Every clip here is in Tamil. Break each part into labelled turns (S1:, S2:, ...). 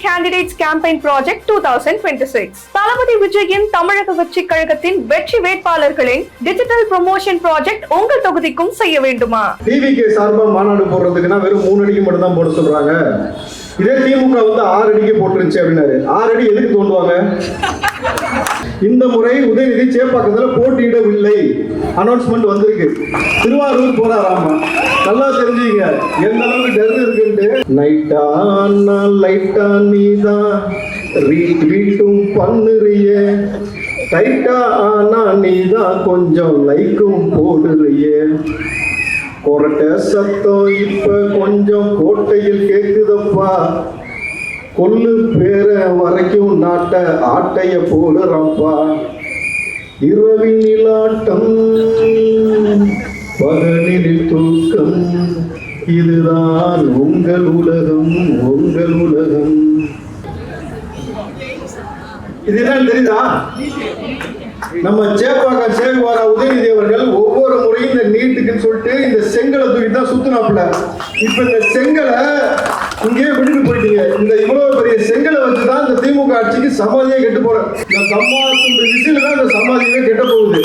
S1: Candidates Campaign Project 2026. தளபதி விஜயின் தமிழக வெற்றி கழகத்தின் வெற்றி வேட்பாளர்களின் டிஜிட்டல் ப்ரமோஷன் ப்ராஜெக்ட் உங்கள் தொகுதிக்கும் செய்ய வேண்டுமா?
S2: டிவிகே சார்பா மாநாடு போடுறதுக்குன்னா வெறும் 3 அடிக்கு மட்டும் தான் போட சொல்றாங்க. இதே திமுக வந்து 6 அடிக்கு போட்டுருச்சு அப்படின்னாரு. 6 அடி எதுக்கு தோண்டுவாங்க? இந்த முறை உதயநிதி சேப்பாக்கத்துல போட்டியிடவில்லை, அனௌன்ஸ்மெண்ட் வந்திருக்கு. திருவாரூர் போறாராமா. நல்லா தெரிஞ்சுங்க எந்த அளவுக்கு டர் இருக்குன்ட்டு. நைட்டா லைட்டா நீதான் ரீட்டும் பண்ணுறிய, டைட்டா ஆனா நீதான் கொஞ்சம் லைக்கும் போடுறிய. கொரட்ட சத்தம் இப்ப கொஞ்சம் கோட்டையில் கேக்குதப்பா, கொல்லு பேர வரைக்கும் நாட்ட ஆட்டைய போடுறப்பா. இரவின் நிலாட்டம் பகலில் தூக்கம், இதுதான் உங்கள் உலகம் உங்கள் உலகம். இது என்ன தெரியுதா? நம்ம சேகுவாரா உதயநிதி அவர்கள் ஒவ்வொரு முறையும் இந்த நீட்டுக்குன்னு சொல்லிட்டு இந்த செங்கலை தூக்கிட்டு தான் சுத்தினாப்புல. இப்ப இந்த செங்கலை இங்கேயே விட்டுட்டு போயிட்டீங்க. இந்த இவ்வளவு பெரிய செங்கலை வச்சுதான் இந்த திமுக ஆட்சிக்கு சமாதியே கெட்டு போற. இந்த சமாதி விசில தான் இந்த சமாதியே கெட்ட போகுது.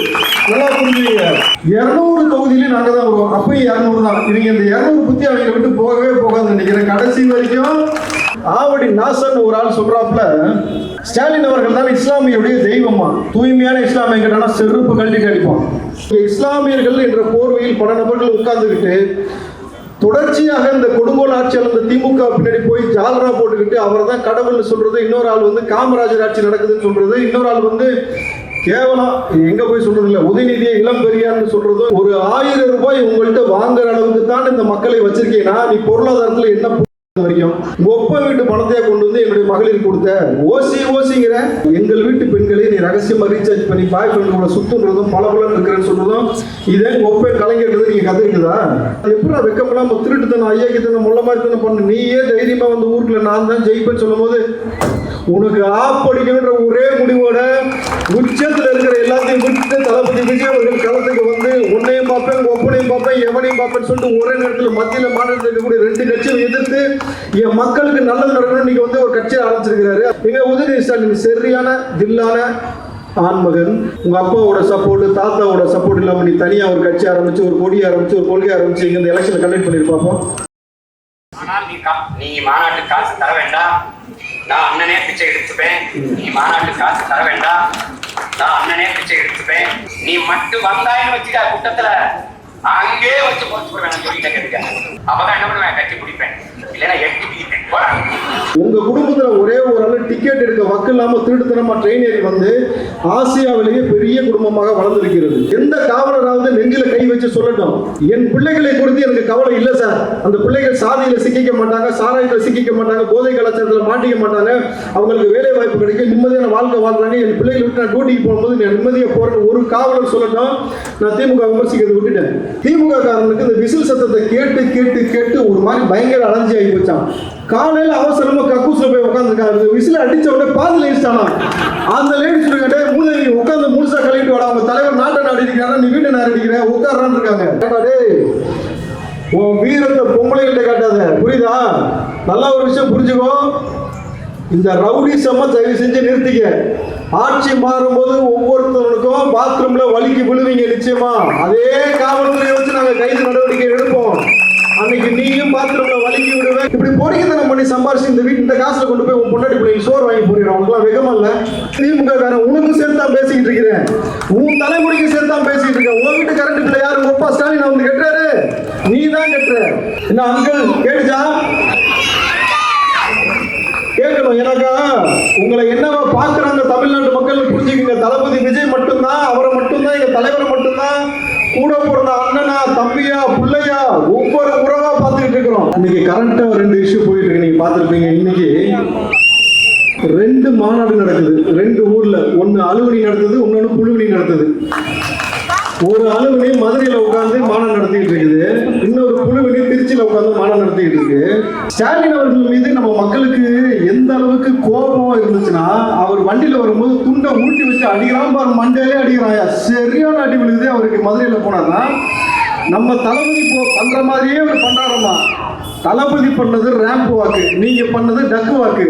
S2: நல்லா புரிஞ்சுங்க. 200 தொகுதியிலும் நாங்க தான் வருவோம். அப்பயும் 200 தான். இவங்க இந்த 200 புத்தி அவங்க விட்டு போகவே போகாது நினைக்கிறேன். கடைசி வரைக்கும் ஆவடி நாசன் ஒரு ஆள் சொல்றாப்புல, ஸ்டாலின் அவர்கள் தான் இஸ்லாமியுடைய தெய்வமா, தூய்மையான இஸ்லாமிய கேட்டானா செருப்பு கழட்டி அடிப்பான். இஸ்லாமியர்கள் என்ற போர்வையில் பல நபர்கள் உட்கார்ந்துக்கிட்டு தொடர்ச்சியாக இந்த கொடுங்கோல் ஆட்சியாளர் இந்த திமுக பின்னாடி போய் ஜாலரா போட்டுக்கிட்டு அவர் தான் கடவுள்னு சொல்றது, இன்னொரு ஆள் வந்து காமராஜர் ஆட்சி நடக்குதுன்னு சொல்றது, இன்னொரு ஆள் வந்து கேவலம் எங்க போய் சொல்றது இல்ல உதயநிதியை இளம் பெரியார்னு சொல்றது. ஒரு 1000 ரூபாய் உங்கள்கிட்ட வாங்குற அளவுக்கு தான் இந்த மக்களை வச்சிருக்கீங்கன்னா நீ பொருளாதாரத்துல என்ன வரைக்கும் ஒப்ப வீட்டு பணத்தையா கொண்டு வந்து என்னுடைய மகளிர் கொடுத்த ஓசிங்கிற எங்கள் வீட்டு பெண்களை நீ ரகசியமா ரீசார்ஜ் பண்ணி பாய் ஃப்ரெண்ட் கூட சுத்துன்றதும் பலபலன்னு இருக்கிறேன்னு சொல்றதும் இதே ஒப்ப கலைஞர்கள் நீங்க கத்துக்கிட்டுதா? எப்படி வெக்கப்படாம திருட்டுத்தனம் ஐயாக்கித்தனம் முள்ள மாதிரி தானே பண்ணு. நீயே தைரியமா வந்து ஊருக்குள்ள நான் தான் ஜெயிப்பேன்னு சொல்லும் போது உனக்கு ஆப்படிக்கின்ற ஒரே முடிவோட உச்சத்துல இருக்கிற எல்லாத்தையும் விட்டு தளபதி விஜய் அவர்கள் களத்துக்கு வந்து உன்னையும் பார்ப்பேன் ஒப்பனையும் பார்ப்பேன் எவனையும் பார்ப்பேன் சொல்லிட்டு ஒரே நேரத்தில் மத்தியில் மாநிலத்தில் இருக்கக்கூடிய 2 கட்சியும் எதிர்த்து என் மக்களுக்கு நல்லது நடக்கணும் நீங்க வந்து ஒரு கட்சியை ஆரம்பிச்சிருக்கிறாரு. எங்க உதயநிதி ஸ்டாலின் சரியான தில்லான ஆண்மகன். உங்க அப்பாவோட சப்போர்ட் தாத்தாவோட சப்போர்ட் இல்லாம நீ தனியா ஒரு கட்சி ஆரம்பிச்சு ஒரு கொடி ஆரம்பிச்சு ஒரு கொள்கை ஆரம்பிச்சு இங்க இந்த எலெக்ஷனை கண்டக்ட் பண்ணிருப்பாப்போம்.
S3: ஆனால் நீ மாநாட்டு காசு தர வேண்டாம், நான் அண்ணனே பிச்சை எடுத்துப்பேன். நீ மாநாட்டு காசு தர வேண்டாம், நான் அண்ணனே பிச்சை எடுத்துப்பேன். நீ மட்டும் வந்தாயின்னு வச்சுக்க கூட்டத்துல அங்கே வச்சு போச்சு வேணும் சொல்லிட்டே கேட்க. அப்பதான் என்ன பண்ணுவேன், கட்சி பிடிப்பேன், இல்லைன்னா எட்டி பிடிப்பேன்.
S2: உங்க குடும்பத்துல ஒரே ஒரு ஆள் டிக்கெட் எடுக்க வக்கு இல்லாம திருட்டுத்தனமா ட்ரெயின் ஏறி வந்து ஆசியாவிலேயே பெரிய குடும்பமாக வளர்ந்திருக்கிறது. எந்த காவலராவது நெஞ்சில கை வச்சு சொல்லட்டும், என் பிள்ளைகளை குறித்து எனக்கு கவலை இல்லை சார். அந்த பிள்ளைகள் சாதியில சிக்கிக்க மாட்டாங்க, சாராயத்தில் சிக்கிக்க மாட்டாங்க, போதை கலாச்சாரத்தில் மாட்டிக்க மாட்டாங்க, அவங்களுக்கு வேலை வாய்ப்பு கிடைக்கும், நிம்மதியான வாழ்க்கை வாழ்றாங்க, என் பிள்ளைகளை விட்டு நான் டியூட்டிக்கு போகும்போது நான் நிம்மதியா போறேன்னு ஒரு காவலர் சொல்லட்டும். நான் திமுக விமர்சிக்கிறது விட்டுட்டேன். திமுக காரனுக்கு இந்த விசில் சத்தத்தை கேட்டு கேட்டு கேட்டு ஒரு மாதிரி பயங்கர அலர்ஜி ஆகி போச்சான். காலையில அவசரமா கக்கூஸ்ல போய் உட்காந்துருக்காங்க. விசில அடிச்ச உடனே பாதில இஷ்டானா அந்த லேடி சொல்லிக்கிட்டே மூதேவி உட்காந்து முழுசா கழிட்டு வாடா, அவங்க தலைவர் நாட்டை நாடி இருக்கிறாரா, நீ வீட்டை நாடி இருக்கிற உட்காரான்னு இருக்காங்க. உன் வீரத்தை பொம்பளைகிட்ட காட்டாத, புரியுதா? நல்லா ஒரு விஷயம் புரிஞ்சுக்கோ, இந்த ரவுடிசமா தயவு செஞ்சு நிறுத்திக்க. ஆட்சி மாறும்போது ஒவ்வொருத்தவனுக்கும் பாத்ரூம்ல வலிக்கு விழுவீங்க நிச்சயமா. அதே காவல்துறையை வச்சு நாங்க கைது நடவடிக்கை எடுப்போம். அன்னைக்கு நீயும் பாத்ரூம்ல வலிக்கு விடுவேன். இப்படி போடிக்கத்தனம் பண்ணி சம்பாரிச்சு இந்த வீட்டு இந்த காசுல கொண்டு போய் உன் பொண்டாட்டி பிள்ளைங்க சோறு வாங்கி போடுறோம். அவங்களுக்குலாம் வெகமா இல்ல? திமுக காரன் உனக்கு சேர்த்து தான் பேசிக்கிட்டு இருக்கிறேன், உன் தலைமுறைக்கு சேர்த்து தான் பேசிக்கிட்டு இருக்கேன். உன் வீட்டு கரண்ட் பிள்ளை யாரு? ஒப்பா ஸ்டாலின் வந்து கட்டுறாரு, நீ தான் கட்டுற. என்ன அங்கிள் கேட்டுச்சா? கேட்கணும். எனக்கா உங்களை என்னவா பாக்குறாங்க தமிழ்நாட்டு மக்கள் புரிஞ்சுக்கங்க. தளபதி விஜய் மட்டும்தான், அவரை மட்டும்தான், எங்க தலைவரை மட்டும்தான் கூட பிறந்த அண்ணனா தம்பியா பிள்ளையா ஒவ்வொரு உறவா பார்த்துக்கிட்டு இருக்கிறோம். இன்னைக்கு கரண்டா 2 இஷ்யூ போயிட்டு இருக்கு, நீங்க பார்த்துருப்பீங்க. இன்னைக்கு 2 மாநாடு நடக்குது 2 ஊர்ல. ஒன்னு அலுவலி நடத்துது, இன்னொன்னு புழுவலி நடத்துது. ஒரு அலுவலி மதுரையில உட்கார்ந்து மாநாடு நடத்திட்டு இருக்குது, இன்னொரு புழுவலி திருச்சியில உட்கார்ந்து மாநாடு நடத்திட்டு இருக்கு. ஸ்டாலின் அவர்கள் மீது நம்ம மக்களுக்கு எந்த அளவுக்கு கோபம் இருந்துச்சுன்னா, அவர் வண்டியில வரும்போது துண்டை ஊட்டி வச்சு அடிக்கிறான் பாரு, மண்டையிலே அடிக்கிறாயா, சரியான அடி விழுகுது. அவருக்கு மதுரையில போனாதான் நம்ம தளபதி பண்ற மாதிரியே அவர் பண்றாரம்மா. தளபதி பண்ணது ரேம்ப் வாக்கு, நீங்க பண்ணது டக்கு வாக்கு,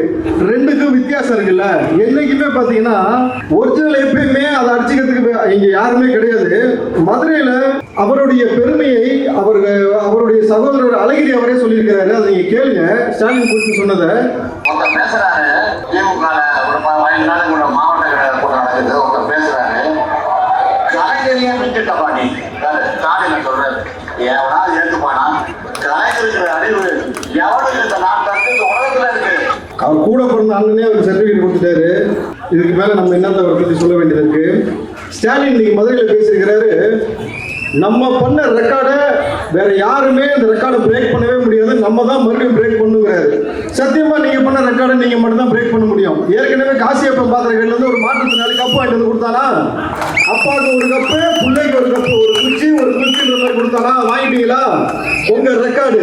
S2: ரெண்டுக்கும் வித்தியாசம் இருக்குல்ல. என்னைக்குமே பாத்தீங்கன்னா ஒரிஜினல் எப்பயுமே அதை அடிச்சுக்கிறதுக்கு இங்க யாருமே கிடையாது. மதுரையில அவருடைய பெருமையை அவருடைய சகோதரர் அழகிரி அவரே சொல்லியிருக்கிறாரு. அதை நீங்க கேளுங்க. ஸ்டாலின் குறித்து சொன்னதை
S4: பேசுறாரு. திமுக மாவட்ட கூட்டம் நடக்குது, ஒருத்தர் பேசுறாரு. கலைஞரையே விட்டுட்ட பாட்டி ஸ்டாலின் சொல்றாரு, எவனாவது ஏற்றுப்பானா? கலைஞருக்கு அறிவு எவனுக்கு இந்த நாட்டுக்கு இந்த உலகத்துல இருக்கு.
S2: அவர் கூட பிறந்த அண்ணனே ஒரு சர்டிபிகேட் கொடுத்துட்டாரு. இதுக்கு மேல நம்ம என்னத்தை அவரை பத்தி சொல்ல வேண்டியது இருக்கு. ஸ்டாலின் இன்னைக்கு மதுரையில் பேசியிருக்கிறாரு, நம்ம பண்ண ரெக்கார்டை வேற யாருமே இந்த ரெக்கார்டை பிரேக் பண்ணவே முடியாது, நம்ம தான் மறுபடியும் பிரேக் பண்ணுங்கிறாரு. சத்தியமா நீங்க பண்ண ரெக்கார்டை நீங்க மட்டும் தான் பிரேக் பண்ண முடியும். ஏற்கனவே காசியப்பன் பாத்திரங்கள்ல இருந்து ஒரு மாற்றத்தினால கப்பு வாங்கிட்டு வந்து கொடுத்தானா? அப்பாவுக்கு ஒரு கப்பு, பிள்ளைக்கு ஒரு கப்பு, ஒரு குச்சி ஒரு குச்சின்ற மாதிரி கொடுத்தானா? வாங்கிட்டீங்களா? உங்க ரெக்கார்டு,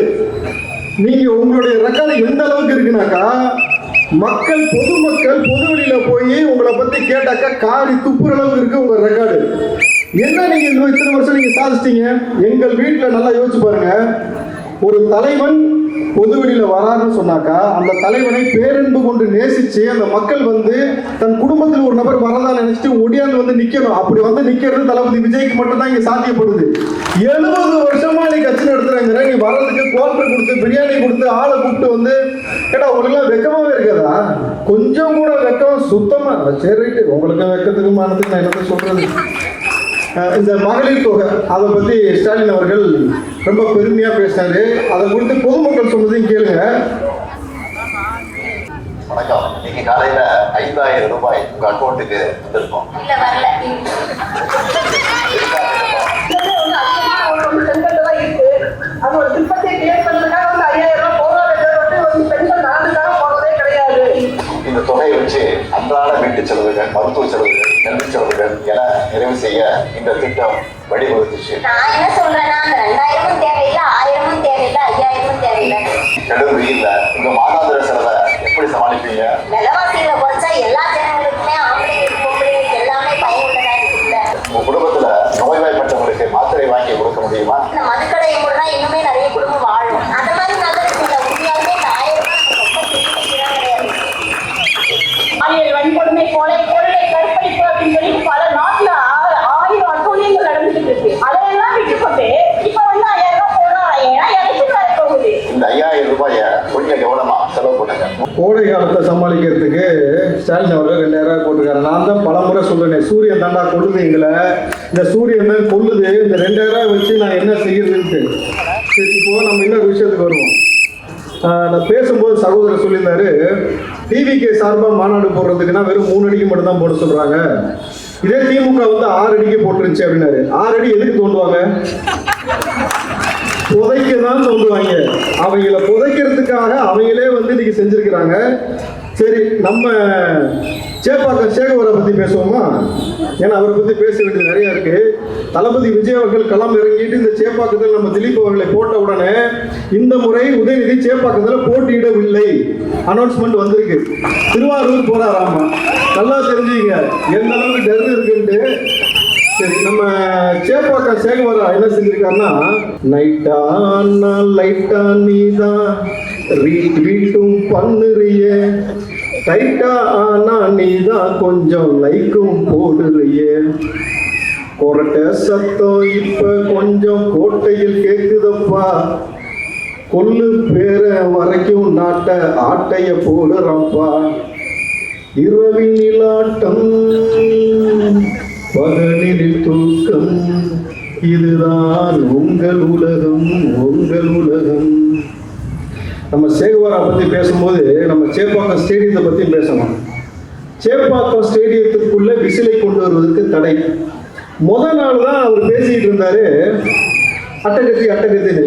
S2: நீங்க உங்களுடைய ரெக்கார்டு எந்த அளவுக்கு இருக்குனாக்கா, பொதுமக்கள் பொதுவெளியில போய் உங்களை பத்தி கேட்டாக்கா காரி துப்புற அளவுக்கு இருக்கு உங்க ரெக்கார்டு. என்ன நீங்க இத்தனை வருஷம் நீங்க சாதிச்சிட்டீங்க? எங்கள் வீட்டுல நல்லா யோசிச்சு பாருங்க. ஒரு தலைவன் பொதுவெளியில வராருன்னு சொன்னாக்கா அந்த தலைவனை பேரன்பு கொண்டு நேசிச்சு அந்த மக்கள் வந்து தன் குடும்பத்தில் ஒரு நபர் வரதான் நினைச்சிட்டு ஒடியாந்து வந்து நிக்கணும். அப்படி வந்து நிக்கிறது தளபதி விஜய்க்கு மட்டும் தான் இங்க சாத்தியப்படுது. 70 வருஷமா நீ கட்சி நடத்துறாங்க. நீ வர்றதுக்கு குவார்டர் கொடுத்து பிரியாணி கொடுத்து ஆளை கூப்பிட்டு வந்து கேட்டா உங்களுக்கு வெக்கமாவே இருக்காதா? கொஞ்சம் கூட வெக்கம் சுத்தமா. சரி, உங்களுக்கு வெக்கத்துக்கு மானத்துக்கு நான் என்ன சொல்றது. இந்த மகளிர் தொகை அதை பத்தி ஸ்டாலின் அவர்கள் ரொம்ப பெருமையா பேசினாரு. அதை குறித்து பொதுமக்கள் சொன்னதையும் கேளுங்க.
S4: வணக்கம். இன்னைக்கு காலையில 5000 ரூபாய் உங்க அக்கௌண்ட்டுக்கு வந்திருக்கோம். இந்த தொகையை வச்சு அன்றாட வீட்டு செலவுகள், மருத்துவ செலவுகள், கல்வி செலவுகள் என நிறைவு செய்ய இந்த திட்டம் வழிவகுத்துச்சு.
S5: நான் என்ன சொல்றேன்னா, அந்த 2000 தேவையில்லை, 1000 தேவையில்லை, 5000 தேவையில்லை.
S4: கடும் வெயில்ல உங்க மாதாந்திர செலவை எப்படி சமாளிப்பீங்க?
S5: விலைவாசிகளை குறைச்சா எல்லா ஜனங்களுக்குமே, ஆம்பளைங்களுக்கு பொம்பளைங்களுக்கு எல்லாமே பயனுள்ளதா இருக்குல்ல.
S4: உங்க குடும்பத்துல நோய்வாய்ப்பட்டவங்களுக்கு மாத்திரை வாங்கி கொடுக்க முடியுமா?
S5: இந்த மதுக்கடையை கூட இன்னுமே நிறைய குடும்பம் வாழும். அந்த மாதிரி நல்லது இந்த உண்மையாலுமே இந்த 1000 ரொம்ப கிடையாது. பாலியல் வன்கொடுமை, கொலை, கொள்ளை, கற்பழிப்பு அப்படின்னு சொல்லி பல நாட்டுல 1000 அட்டூழியங்கள் நடந்துட்டு இருக்கு. அதையெல்லாம் விட்டுக்கொண்டு இப்ப வந்து 5000 போடுறாங்க. எதுக்கு வர போகுது?
S4: இந்த 5000 ரூபாய கொஞ்சம் கவனமா செலவு பண்ணுங்க.
S2: கோடை காலத்தை சமாளிக்கிறதுக்கு ஸ்டாலின் அவர்கள் 2000 போட்டிருக்காரு. நான் தான் பல முறை சொல்றேன், சூரியன் தாண்டா கொள்ளுது எங்களை, இந்த சூரியன் தான் கொள்ளுது, இந்த 2000 வச்சு நான் என்ன செய்யறதுன்ட்டு. சரி, இப்போ நம்ம இன்னொரு விஷயத்துக்கு வருவோம். நான் பேசும்போது சகோதரர் சொல்லியிருந்தாரு, டிவிகே சார்பாக மாநாடு போடுறதுக்குன்னா வெறும் 3 அடிக்கு மட்டும் தான் போட சொல்றாங்க. இதே திமுக வந்து 6 அடிக்கு போட்டுருந்துச்சு அப்படின்னாரு. 6 அடி எதுக்கு தோண்டுவாங்க? புதைக்க தான் தோண்டுவாங்க. அவங்கள புதைக்கிறதுக்காக அவங்களே வந்து இன்னைக்கு செஞ்சிருக்கிறாங்க. சரி, நம்ம சேப்பாக்கம் சேகவரை பத்தி பேசுவோமா? ஏன்னா அவரை பத்தி பேச வேண்டியது நிறைய இருக்கு. தளபதி விஜய் அவர்கள் களம் இறங்கிட்டு இந்த சேப்பாக்கத்தில் நம்ம திலீப் அவர்களை போட்ட உடனே இந்த முறை உதயநிதி சேப்பாக்கத்தில் போட்டியிடவில்லை, அனௌன்ஸ்மெண்ட் வந்திருக்கு. திருவாரூர் போறாராமா. நல்லா தெரிஞ்சுங்க எந்த அளவுக்கு டர் இருக்குன்ட்டு. சரி, நம்ம சேப்பாக்கம் சேகவரா என்ன செஞ்சிருக்காருன்னா, நைட்டா லைட்டா நீதான் வீட்டும் பண்ணுறிய, டைட்டா ஆனா நீதான் கொஞ்சம் லைக்கும் போடுறிய, கொரட்ட சத்தம் இப்ப கொஞ்சம் கோட்டையில் கேக்குதப்பா, கொல்லு பேர வரைக்கும் நாட்ட ஆட்டைய போடுறப்பா, இரவின் நிலாட்டம் பகலில் தூக்கம், இதுதான் உங்கள் உலகம், உங்கள் உலகம். நம்ம சேகுவாரா பத்தி பேசும்போது நம்ம சேப்பாக்கம் ஸ்டேடியத்தை பத்தி பேசணும். சேப்பாக்கம் ஸ்டேடியத்துக்குள்ள விசிலை கொண்டு வருவதற்கு தடை. முதல் நாள் தான் அவர் பேசிட்டு இருந்தாரு, அட்டகத்தி.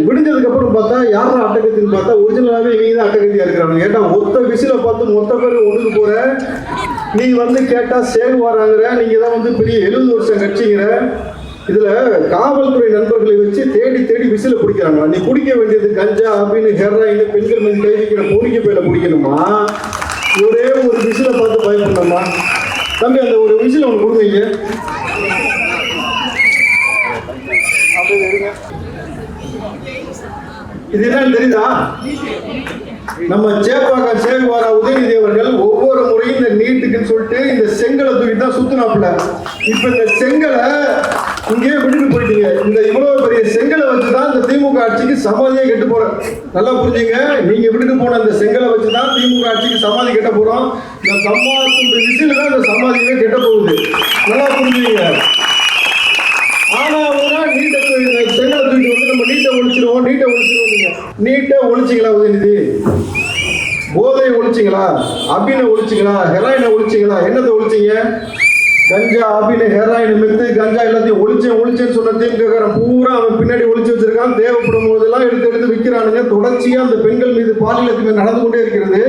S2: விடிஞ்சதுக்கு அப்புறம் பார்த்தா யாரும் அட்டகத்தின்னு பார்த்தா ஒரிஜினலாவே இவங்க தான் அட்டகத்தியா இருக்கிறாங்க. ஏட்டா ஒத்த விசில பார்த்து மொத்த பேர் ஒண்ணுக்கு போற, நீ வந்து கேட்டா சேகுவாராங்கிற, நீங்க தான் வந்து பெரிய 70 வருஷம் கட்சிங்கிற. இதுல காவல்துறை நண்பர்களை வச்சு தேடி விசில பிடிக்கிறாங்க. நீ பிடிக்க வேண்டியது கஞ்சா அப்படின்னு ஹெராயின் பெண்கள் மீது கை வைக்கிற பொறிக்க பையில பிடிக்கணுமா? ஒரே ஒரு விசில பார்த்து பயப்படணுமா? தம்பி, அந்த ஒரு விசில ஒன்று கொடுங்க. அப்படி இருங்க. இது என்னன்னு தெரியுதா? நம்ம சேப்பாக்கம் சேகுவாரா உதயநிதி அவர்கள் ஒவ்வொரு முறையும் இந்த நீட்டுக்குன்னு சொல்லிட்டு இந்த செங்கலை தூக்கி தான் சுத்தினாப்புல. இப்ப இந்த செங்கலை இங்கேயே விட்டுட்டு போயிட்டீங்க. இந்த இவ்வளவு பெரிய செங்கலை வச்சுதான் இந்த திமுக ஆட்சிக்கு சமாதியே கெட்டு போறோம். நல்லா புரிஞ்சுங்க, நீங்க விட்டுட்டு போன இந்த செங்கலை வச்சுதான் திமுக ஆட்சிக்கு சமாதி கெட்ட போறோம். இந்த சமாதி விசில தான் இந்த சமாதியே கெட்ட போகுது. நல்லா புரிஞ்சுங்க. ஆனா நீட்டை செங்கலை தூக்கி வந்து நம்ம நீட்டை ஒழிச்சிருவோம். நீட்டை ஒழிச்சிங்களா உதயநிதி? போதையை ஒழிச்சிங்களா? அபினை ஒழிச்சிங்களா? ஹெராயினை ஒழிச்சிங்களா? என்னத்தை ஒழிச்சிங்க? கஞ்சா, அபினை, ஹெராயின், மெத்து, கஞ்சா எல்லாத்தையும் ஒழிச்சேன்னு சொன்ன திமுக பூரா அவன் பின்னாடி ஒழிச்சு வச்சிருக்கான். தேவைப்படும் போதெல்லாம் எடுத்து விற்கிறானுங்க. தொடர்ச்சியா அந்த பெண்கள் மீது பாலியல் அத்துமீறல் நடந்து கொண்டே இருக்கிறது.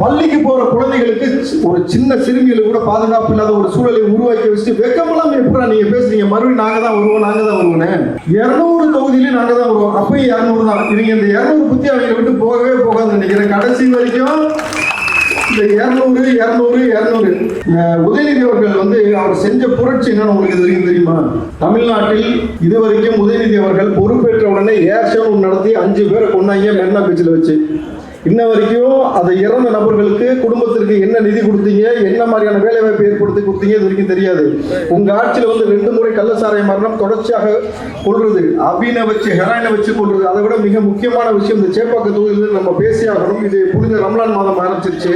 S2: பள்ளிக்கு போற குழந்தைகளுக்கு ஒரு சின்ன சிறுமிகளுக்கு கூட பாதுகாப்பு இல்லாத ஒரு சூழலை உருவாக்கி வச்சுட்டு வெக்கமெல்லாம் எப்படா நீங்க பேசுறீங்க? மறுபடியும் நாங்க தான் வருவோம். 200 தொகுதியிலும் நாங்க தான் வருவோம். அப்பயும் 200 தான். இவங்க இந்த 200 புத்தி அவங்க விட்டு போகவே போகாது நினைக்கிறேன். கடைசி வரைக்கும் இந்த 200 உதயநிதி அவர்கள் வந்து அவர் செஞ்ச புரட்சி என்னன்னு உங்களுக்கு இது தெரியுமா? தமிழ்நாட்டில் இதுவரைக்கும் உதயநிதி அவர்கள் பொறுப்பேற்ற உடனே ஏர் ஷோ நடத்தி 5 பேரை கொண்டாங்க மெரினா பீச்சில் வச்சு. இன்ன வரைக்கும் அதை இறந்த நபர்களுக்கு குடும்பத்திற்கு என்ன நிதி கொடுத்தீங்க, என்ன மாதிரியான வேலை வாய்ப்பு ஏற்படுத்தி கொடுத்தீங்க, இது வரைக்கும் தெரியாது. உங்க ஆட்சியில் வந்து 2 முறை கள்ளசாராய மரணம் தொடர்ச்சியாக கொள்றது, அபினை வச்சு ஹெராயினை வச்சு கொள்றது. அதை விட மிக முக்கியமான விஷயம் இந்த சேப்பாக்க தொகுதியில் நம்ம பேசியாகணும். இது புனித ரம்லான் மாதம் ஆரம்பிச்சிருச்சு.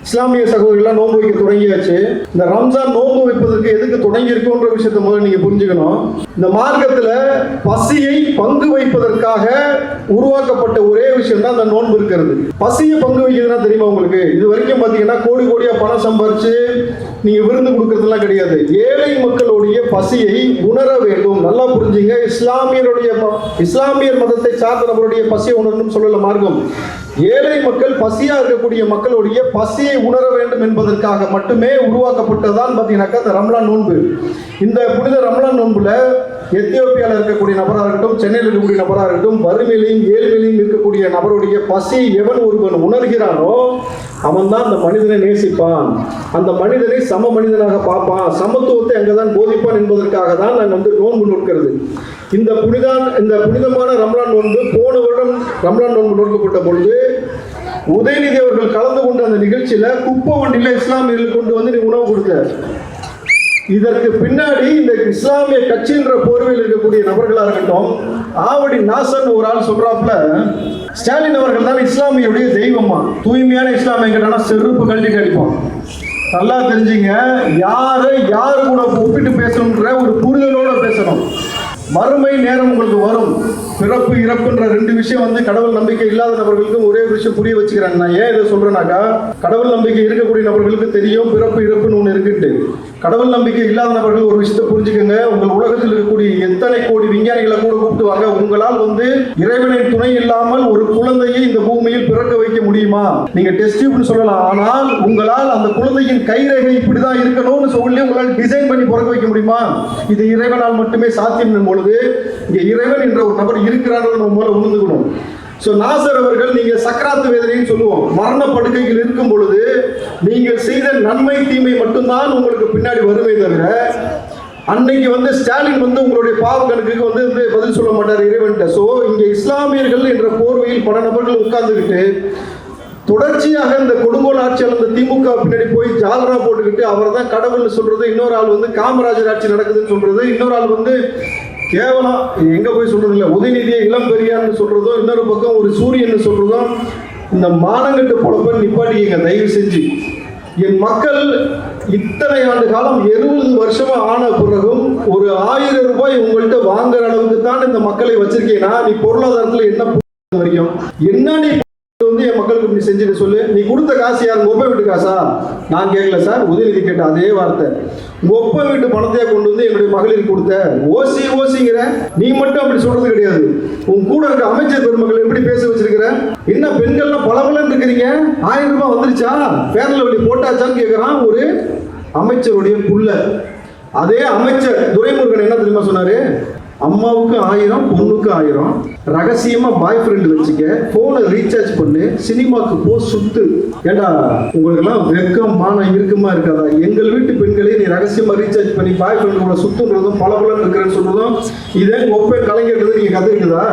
S2: இஸ்லாமிய சகோதரிகளாம் நோன்பு வைக்க தொடங்கியாச்சு. இந்த ரம்ஜான் நோன்பு வைப்பதற்கு எதுக்கு தொடங்கி இருக்கோன்ற விஷயத்தை முதல்ல நீங்க புரிஞ்சுக்கணும். இந்த மார்க்கத்துல பசியை பங்கு வைப்பதற்காக உருவாக்கப்பட்ட ஒரே விஷயம் தான் இந்த நோன்பு இருக்கிறது. பசியை பங்கு வைக்கிறதுனா தெரியுமா உங்களுக்கு? இது வரைக்கும் பாத்தீங்கன்னா கோடி கோடியா பணம் சம்பாரிச்சு நீங்க விருந்து கொடுக்கறதுலாம் கிடையாது. ஏழை மக்களுடைய பசியை உணர வேண்டும். நல்லா புரிஞ்சுங்க. இஸ்லாமியர் மதத்தை சார்ந்த நபருடைய பசியை உணரணும் சொல்லல மார்க்கம். ஏழை மக்கள், பசியா இருக்கக்கூடிய மக்களுடைய பசியை உணர வேண்டும் என்பதற்காக மட்டுமே உருவாக்கப்பட்டதுதான் பாத்தீங்கன்னாக்கா இந்த ரம்லான் நோன்பு. இந்த புனித ரம்லான் நோன்புல எத்தியோப்பியாவில் இருக்கக்கூடிய நபராக இருக்கட்டும், சென்னையில் இருக்கக்கூடிய நபராக இருக்கட்டும், வறுமையிலையும் ஏழ்மையிலையும் இருக்கக்கூடிய நபருடைய பசி எவன் ஒருவன் உணர்கிறானோ அவன் தான் அந்த மனிதனை நேசிப்பான், அந்த மனிதனை சம மனிதனாக பார்ப்பான், சமத்துவத்தை அங்கதான் போதிப்பான் என்பதற்காக தான் நாங்கள் வந்து நோன்பு நோக்கிறது. இந்த புனிதமான ரம்லான் நோன்பு போன வருடம் ரம்லான் நோன்பு நோக்கப்பட்ட பொழுது உதயநிதி அவர்கள் கலந்து கொண்ட அந்த நிகழ்ச்சியில குப்பை வண்டியில இஸ்லாமியர்கள் கொண்டு வந்து உணவு கொடுத்தார். இதற்கு பின்னாடி இந்த இஸ்லாமிய கட்சின்ற போர்வையில் இருக்கக்கூடிய நபர்களா இருக்கட்டும், ஆவடி நாசன் ஒரு ஆள் சொல்றாப்ல, ஸ்டாலின் அவர்கள் தான் இஸ்லாமியுடைய தெய்வமா, தூய்மையான இஸ்லாமிய கேட்டானா செருப்பு கல்வி கடிப்பான். நல்லா தெரிஞ்சுங்க, யாரு கூட ஒப்பிட்டு பேசணும்ன்ற ஒரு புரிதலோட பேசணும். மறுமை நேரம் உங்களுக்கு வரும். பிறப்பு இறப்புன்ற 2 விஷயம் வந்து கடவுள் நம்பிக்கை இல்லாத நபர்களுக்கும் ஒரே விஷயம் புரிய வச்சுக்கிறேன். நான் ஏன் இதை சொல்றேன்னாக்கா, கடவுள் நம்பிக்கை இருக்கக்கூடிய நபர்களுக்கு தெரியும் பிறப்பு இறப்புன்னு ஒன்று இருக்குட்டு. கடவுள் நம்பிக்கை இல்லாத நபர்கள் ஒரு விஷயத்தை புரிஞ்சுக்கோங்க. உங்கள் உலகத்தில் இருக்கக்கூடிய எத்தனை கோடி விஞ்ஞானிகளை கூட கூப்பிட்டு வாங்க, உங்களால் வந்து இறைவனின் துணை இல்லாமல் ஒரு குழந்தையை இந்த பூமியில் பிறக்க வைக்க முடியுமா? நீங்க டெஸ்ட் டியூப்னு சொல்லலாம், ஆனால் உங்களால் அந்த குழந்தையின் கைரேகை இப்படிதான் இருக்கணும்னு சொல்லி உங்களால் டிசைன் பண்ணி பிறக்க வைக்க முடியுமா? இது இறைவனால் மட்டுமே சாத்தியம் பொழுது இங்க இறைவன் என்ற ஒரு நபர் இருக்கிறார்கள் நம்ம முதல்ல உணர்ந்துக்கணும். சோ நாசர் அவர்கள், நீங்க சக்கராத்து வேதனைன்னு சொல்லுவோம், மரண படுக்கையில் இருக்கும் பொழுது நீங்கள் செய்த நன்மை தீமை மட்டும்தான் உங்களுக்கு பின்னாடி வருமே தவிர, அன்னைக்கு வந்து ஸ்டாலின் வந்து உங்களுடைய பாவ கணக்குக்கு வந்து பதில் சொல்ல மாட்டார் இறைவன்ட்ட. சோ இங்க இஸ்லாமியர்கள் என்ற போர்வையில் பல நபர்கள் உட்கார்ந்துக்கிட்டு தொடர்ச்சியாக இந்த கொடுங்கோல் ஆட்சியாளர் இந்த திமுக பின்னாடி போய் ஜாலரா போட்டுக்கிட்டு அவர் தான் கடவுள்னு சொல்றது, இன்னொரு ஆள் வந்து காமராஜர் ஆட்சி நடக்குதுன்னு சொல்றது, இன்னொரு ஆள் வந்து கேவலம் எங்க போய் சொல்றது இல்லை உதயநிதியை இளம் பெரியார்னு சொல்றதும், இன்னொரு பக்கம் ஒரு சூரியன் சொல்றதும், இந்த மானங்கட்டு பொழப்ப நிப்பாட்டிங்க தயவு செஞ்சு. என் மக்கள் இத்தனை ஆண்டு காலம் 70 வருஷமா ஆன பிறகும் ஒரு 1000 ரூபாய் உங்கள்கிட்ட வாங்குற அளவுக்கு தான் இந்த மக்களை வச்சிருக்கேன்னா, நீ பொருளாதாரத்துல என்ன வரைக்கும் என்ன நீ வந்து என் மக்களுக்கு இப்படி செஞ்சுட்டு சொல்லு. நீ கொடுத்த காசு யார்? ஒப்ப வீட்டு காசா? நான் கேட்கல சார், உதயநிதி கேட்ட அதே வார்த்தை. ஒப்ப வீட்டு பணத்தையா கொண்டு வந்து என்னுடைய மகளிருக்கு கொடுத்த? ஓசிங்கிற நீ மட்டும் அப்படி சொல்றது கிடையாது. உன் கூட இருக்க அமைச்சர் பெருமக்கள் எப்படி பேச வச்சிருக்கிற? என்ன பெண்கள்லாம் பலபலன்னு இருக்கிறீங்க, 1000 ரூபாய் வந்துருச்சா, பேரல வழி போட்டாச்சான்னு கேட்கிறான் ஒரு அமைச்சருடைய புள்ள. அதே அமைச்சர் துரைமுருகன் என்ன தெரியுமா சொன்னாரு? அம்மாவுக்கு 1000, பொண்ணுக்கு 1000, ரகசியமா பாய் ஃப்ரெண்ட் வச்சுக்க, போனை ரீசார்ஜ் பண்ணு, சினிமாக்கு போ, சுத்து. ஏண்டா உங்களுக்கெல்லாம் வெக்கம் மானம் இருக்குமா இருக்காதா? எங்கள் வீட்டு பெண்களே நீ ரகசியமா ரீசார்ஜ் பண்ணி பாய் ஃப்ரெண்டோட சுத்துன்றதும் பலபலன்னு இருக்கிறேன்னு சொல்றதும் இதே ஒப்பே கலைஞர்கள் நீங்க கத்துக்கிட்டுதா?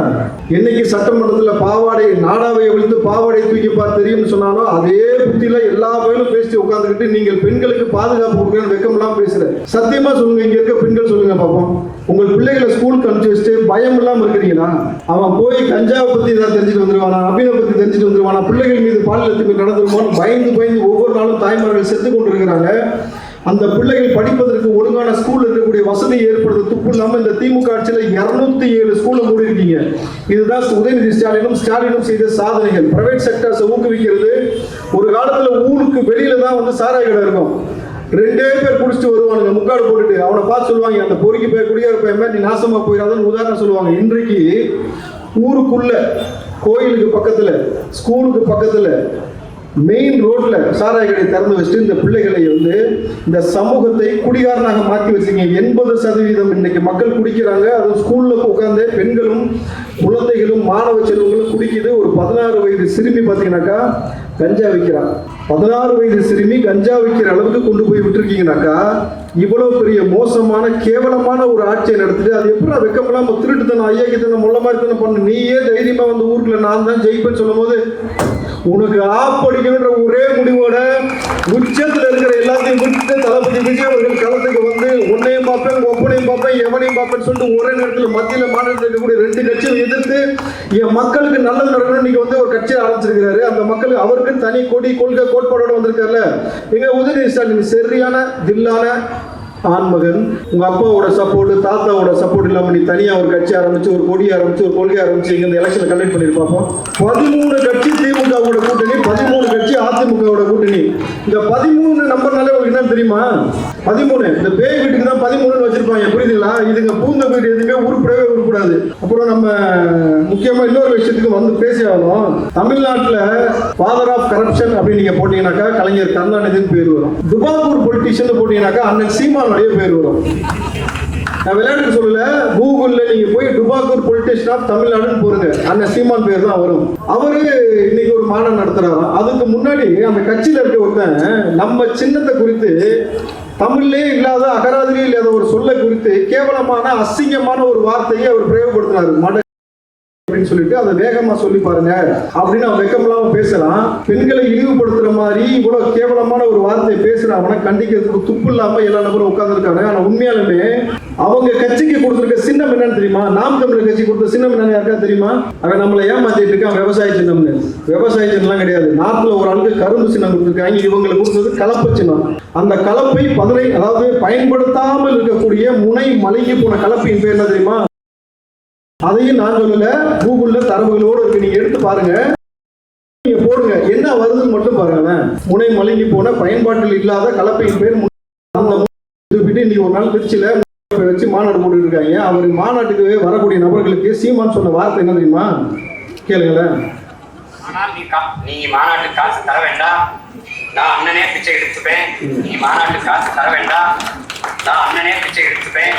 S2: என்னைக்கு சட்டமன்றத்துல பாவாடை நாடாவை விழுந்து பாவாடை தூக்கி பார்த்து தெரியும்னு சொன்னாலும் அதே புத்தியில எல்லா பேரும் பேசி உட்காந்துக்கிட்டு நீங்கள் பெண்களுக்கு பாதுகாப்பு கொடுக்கணும் வெக்கம்லாம் பேசுற. சத்தியமா சொல்லுங்க, இங்க இருக்க பெண்கள் சொல்லுங்க பாப்போம். உங்கள் பிள்ளைகளை ஸ்கூலுக்கு அனுப்பிச்சு வச்சுட்டு பயம் இல்லாம இருக்கிறீங்களா? அவன் போய் கஞ்சாவை பத்தி ஏதாவது தெரிஞ்சுட்டு வந்துருவானா, அபினை பத்தி தெரிஞ்சுட்டு வந்துருவானா, பிள்ளைகள் மீது பாலியல் அத்துமீறல் நடந்துருமோன்னு பயந்து ஒவ்வொரு நாளும் தாய்மார்கள் செத்து கொண்டு இருக்கிறாங்க. அந்த பிள்ளைகள் படிப்பதற்கு ஒழுங்கான ஸ்கூல் இருக்கக்கூடிய வசதி ஏற்படுத்த துப்பு இல்லாம இந்த திமுக ஆட்சியில் 207 ஸ்கூலை மூடி இருக்கீங்க. இதுதான் உதயநிதி ஸ்டாலினும் செய்த சாதனைகள். பிரைவேட் செக்டர்ஸை ஊக்குவிக்கிறது. ஒரு காலத்துல ஊருக்கு வெளியில தான் வந்து சாராய கடை இருக்கும். 2 பேர் குடிச்சிட்டு வருவானுங்க முக்காடு போட்டுட்டு. அவனை பார்த்து சொல்லுவாங்க, அந்த பொறுக்கி போய் குடியார நீ நாசமா போயிடாதுன்னு உதாரணம் சொல்லுவாங்க. இன்றைக்கு ஊருக்குள்ள, கோயிலுக்கு பக்கத்துல, ஸ்கூலுக்கு பக்கத்துல, மெயின் ரோட்ல சாராய கடை திறந்து வச்சுட்டு இந்த பிள்ளைகளை வந்து இந்த சமூகத்தை குடிகாரனாக மாற்றி வச்சுங்க. 80% இன்னைக்கு மக்கள் குடிக்கிறாங்க. அது ஸ்கூல்ல உட்கார்ந்து பெண்களும் குழந்தைகளும் மாணவ செல்வங்களும் குடிக்குது. ஒரு 16 வயது சிறுமி பார்த்தீங்கன்னாக்கா கஞ்சா விற்கிறான். 16 வயது சிறுமி கஞ்சா விற்கிற அளவுக்கு கொண்டு போய் விட்டுருக்கீங்கன்னாக்கா இவ்வளவு பெரிய மோசமான கேவலமான ஒரு ஆட்சியை நடத்திட்டு அது எப்படி வெக்கமெல்லாம் திருட்டுத்தனம் ஐயாக்கித்தனம் முள்ள மாதிரி தானே பண்ணு. நீயே தைரியமா வந்து ஊருக்குள்ள நான் தான் ஜெயிப்பேன்னு சொல்லும் போது உனக்கு ஆப்படிக்கணுன்ற ஒரே முடிவோட உச்சத்தில் இருக்கிற எல்லாத்தையும் விட்டு தளபதி விஜய் அவர்கள் களத்துக்கு வந்து உன்னையும் பார்ப்பேன், ஒப்பனையும் பார்ப்பேன், எவனையும் பார்ப்பேன்னு சொல்லிட்டு ஒரே நேரத்தில் மத்தியில் மாநிலத்தில் இருக்கக்கூடிய 2 கட்சியை எதிர்த்து என் மக்களுக்கு நல்லது நடக்கணும் நீங்க வந்து ஒரு கட்சியை ஆரம்பிச்சிருக்கிறாரு. அந்த மக்களுக்கு அவருக்கு தனி கொடி கொள்கை கோட்பாடோட வந்திருக்காருல்ல. எங்க உதயநிதி ஸ்டாலின் சரியான தில்லான ஆண்மகன். உங்க அப்பாவோட சப்போர்ட் தாத்தாவோட சப்போர்ட் இல்லாம நீ தனியா ஒரு கட்சி ஆரம்பிச்சு ஒரு கொடி ஆரம்பிச்சு ஒரு கொள்கை ஆரம்பிச்சு இங்க இந்த எலெக்ஷன் கண்டக்ட் பண்ணிருப்பாப்போம். 13 கட்சி திமுகவோட கூட்டணி, 13 கட்சி அதிமுகவோட கூட்டணி. இந்த 13 நம்பர்னாலே உங்களுக்கு என்ன தெரியுமா? 13 இந்த பேய் வீட்டுக்கு தான் 13 வச்சிருப்பாங்க. புரியுதுங்களா? இதுங்க பூந்த வீடு எதுவுமே உருப்படவே உருப்படாது. அப்புறம் நம்ம முக்கியமா இன்னொரு விஷயத்துக்கு வந்து பேசி ஆகணும். தமிழ்நாட்டுல ஃபாதர் ஆஃப் கரப்ஷன் அப்படின்னு நீங்க போட்டீங்கன்னாக்கா கலைஞர் கருணாநிதினு பேர் வரும். துபாக்கூர் பொலிட்டீஷியன் போட்டீங்கன்னாக்கா அண்ணன் சீமான் பேர் வரும். நான் விளையாட்டுக்கு சொல்லல, கூகுள்ல நீங்க போய் டுபாக்கூர் பொலிட்டீஷியன் ஆஃப் தமிழ்நாடுன்னு போடுங்க, அண்ணன் சீமான் பேர் தான் வரும். அவரு இன்னைக்கு ஒரு மாநாடு நடத்துறாரு. அதுக்கு முன்னாடி அந்த கட்சியில இருக்க ஒருத்தன் நம்ம சின்னத்தை குறித்து தமிழ்லே இல்லாத அகராதிலே இல்லாத ஒரு சொல்லை குறித்து கேவலமான அசிங்கமான ஒரு வார்த்தையை அவர் பிரயோகப்படுத்தினாரு. அப்படின்னு சொல்லிட்டு அதை வேகமா சொல்லி பாருங்க அப்படின்னு அவன் வெக்கமில்லாம பேசலாம். பெண்களை இழிவுபடுத்துற மாதிரி இவ்வளவு கேவலமான ஒரு வார்த்தையை பேசுற அவனை கண்டிக்கிறதுக்கு துப்பு இல்லாம எல்லா நபரும் உட்கார்ந்து இருக்காங்க. ஆனா உண்மையாலுமே அவங்க கட்சிக்கு கொடுத்திருக்க சின்னம் என்னன்னு தெரியுமா? நாம் தமிழர் கட்சி கொடுத்த சின்னம் என்னன்னு யாருக்கா தெரியுமா? அவன் நம்மளை ஏமாத்திட்டு இருக்கான் விவசாய சின்னம்னு. விவசாய சின்னம் கிடையாது. நாட்டுல ஒரு ஆளுக்கு கரும்பு சின்னம் கொடுத்திருக்காங்க. இவங்களுக்கு கொடுத்தது கலப்பு சின்னம். அந்த கலப்பை அதாவது பயன்படுத்தாமல் இருக்கக்கூடிய முனை மலைக்கு போன கலப்பையின் பேர் என்ன தெரியுமா? அதையும் நான் சொல்லல, கூகுள்ல தரவுகளோடு இருக்கு. நீங்க எடுத்து பாருங்க, நீங்க போடுங்க, என்ன வருதுன்னு மட்டும் பாருங்க. முனை மலங்கி போன பயன்பாட்டில் இல்லாத கலப்பையின் பேர். அந்த இன்னைக்கு ஒரு நாள் திருச்சியில வச்சு மாநாடு போட்டு இருக்காங்க. அவர் மாநாட்டுக்கு வரக்கூடிய நபர்களுக்கு சீமான் சொன்ன வார்த்தை என்ன தெரியுமா? கேளுங்களேன்.
S3: ஆனால் நீ மாநாட்டுக்கு காசு தர வேண்டாம், நான் அண்ணனே பிச்சை எடுத்துப்பேன். நீ மாநாட்டுக்கு காசு தர வேண்டாம், நான் அண்ணனே பிச்சை எடுத்துப்பேன்.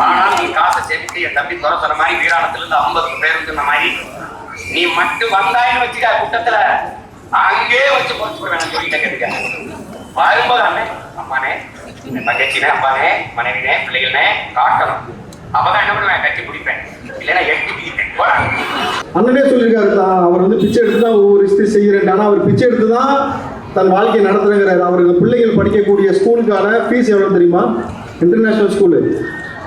S3: ஆனால் நீ காசை சேர்த்து என் தம்பி துறை சொன்ன மாதிரி வீராணத்துல இருந்து 50 பேர் சொன்ன மாதிரி நீ மட்டும் வந்தாயின்னு வச்சுக்க கூட்டத்துல அங்கே வச்சு பொறுத்து போய் வேணும் சொல்லிட்டேன். கேட்டுக்க வரும்போது அண்ணன் அம்மானே தங்கச்சினே அப்பானே மனைவினே பிள்ளைகளே காட்டணும். அப்பதான் என்ன பண்ணுவேன், கட்சி பிடிப்பேன், இல்லைன்னா எட்டி பிடிப்பேன்.
S2: அண்ணனே சொல்லியிருக்காரு தான், அவர் வந்து பிச்சை எடுத்து தான் ஒவ்வொரு விஷயத்தையும் செய்கிறேன். ஆனால் அவர் பிச்சை எடுத்து தான் தன் வாழ்க்கையை நடத்துறேங்கிறாரு. அவருக்கு பிள்ளைகள் படிக்கக்கூடிய ஸ்கூலுக்கான ஃபீஸ் எவ்வளோ தெரியுமா? International school.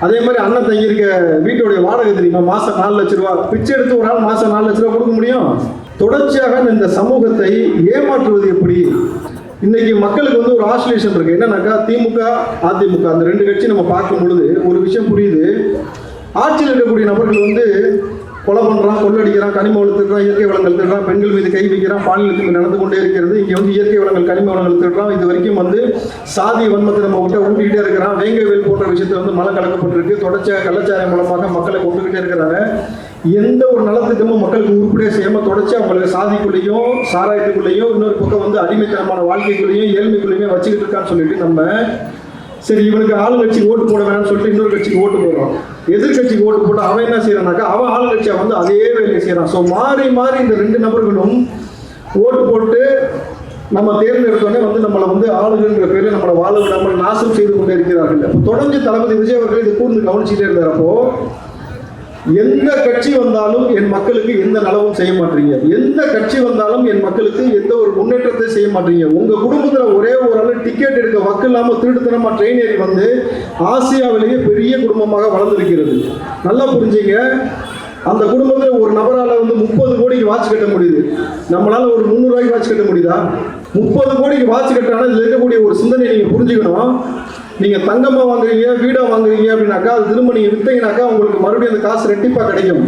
S2: அதே மாதிரி அண்ணன் தங்கியிருக்க வீட்டுடைய வாடகை தெரியுமா? மாதம் 4 லட்ச ரூபா. பிச்சை எடுத்து ஒரு ஆள் மாதம் 4 லட்ச ரூபா கொடுக்க முடியும்? தொடர்ச்சியாக இந்த சமூகத்தை ஏமாற்றுவது எப்படி? இன்னைக்கு மக்களுக்கு வந்து ஒரு ஆசோலேஷன் இருக்கு. என்னன்னாக்கா திமுக அதிமுக அந்த 2 கட்சி நம்ம பார்க்கும் பொழுது ஒரு விஷயம் புரியுது. ஆட்சியில் இருக்கக்கூடிய நபர்கள் வந்து கொலை பண்றான், கொள்ளடிக்கிறான், கனிம வளம் திருடுறான், இயற்கை வளங்கள் திருடுறான், பெண்கள் மீது கை வைக்கிறான், பாலியலுக்கு நடந்து கொண்டே இருக்கிறது. இங்கே வந்து இயற்கை வளங்கள் கனிம வளங்கள் திருடுறான். இது வரைக்கும் வந்து சாதி வன்மத்தை நம்ம கிட்ட ஊட்டிக்கிட்டே இருக்கிறான். வேங்கவேல் போன்ற விஷயத்துல வந்து மழை கலக்கப்பட்டிருக்கு. தொடர்ச்சியாக கள்ளச்சாரம் மூலமாக மக்களை கொண்டுகிட்டே இருக்கிறாங்க. எந்த ஒரு நலத்திட்டமும் மக்களுக்கு உருப்படியாக செய்யாம தொடர்ச்சி அவங்களுக்கு சாதிக்குள்ளேயும் சாராயத்துக்குள்ளேயும் இன்னொரு பக்கம் வந்து அடிமைத்தனமான வாழ்க்கைக்குள்ளேயும் ஏழ்மைக்குள்ளேயுமே வச்சுக்கிட்டு இருக்கான்னு சொல்லிட்டு நம்ம சரி இவனுக்கு ஆளுங்கட்சிக்கு ஓட்டு போட வேணாம்னு சொல்லிட்டு இன்னொரு கட்சிக்கு ஓட்டு போடுறோம். எதிர்கட்சிக்கு ஓட்டு போட்டு அவன் என்ன செய்யறானாக்கா அவன் ஆளுங்கட்சியா வந்து அதே வேலையை செய்யறான். ஸோ மாறி மாறி இந்த 2 நபர்களும் ஓட்டு போட்டு நம்ம தேர்ந்தெடுத்தோடனே வந்து நம்மளை வந்து ஆளுங்கிற பேரில் நம்மளை வாழ விடாமல் நாசம் செய்து கொண்டே இருக்கிறார்கள். அப்போ தொடர்ந்து தளபதி விஜய் அவர்கள் இதை கூர்ந்து கவனிச்சுட்டே இருந்தாரப்போ, எந்த கட்சி வந்தாலும் என் மக்களுக்கு எந்த நலவும் செய்ய மாட்டீங்க, எந்த கட்சி வந்தாலும் என் மக்களுக்கு எந்த ஒரு முன்னேற்றத்தை செய்ய மாட்டீங்க. உங்க குடும்பத்துல ஒரே ஒரு ஆள் டிக்கெட் எடுக்க வக்கு இல்லாம திருட்டுத்தனமா ட்ரெயின் ஏறி வந்து ஆசியாவிலேயே பெரிய குடும்பமாக வளர்ந்திருக்கிறது. நல்லா புரிஞ்சுங்க. அந்த குடும்பத்தில் ஒரு நபரால் வந்து 30 கோடிக்கு வாட்ச் கட்ட முடியுது. நம்மளால ஒரு 300 ரூபாய்க்கு வாட்ச் கட்ட முடியுதா? 30 கோடிக்கு வாட்ச் கட்டானா இதில் இருக்கக்கூடிய ஒரு சிந்தனை நீங்கள் புரிஞ்சுக்கணும். நீங்கள் தங்கமாக வாங்குறீங்க, வீடாக வாங்குறீங்க அப்படின்னாக்கா அது திரும்ப நீங்கள் விற்றீங்கனாக்கா உங்களுக்கு மறுபடியும் அந்த காசு ரெட்டிப்பாக கிடைக்கும்.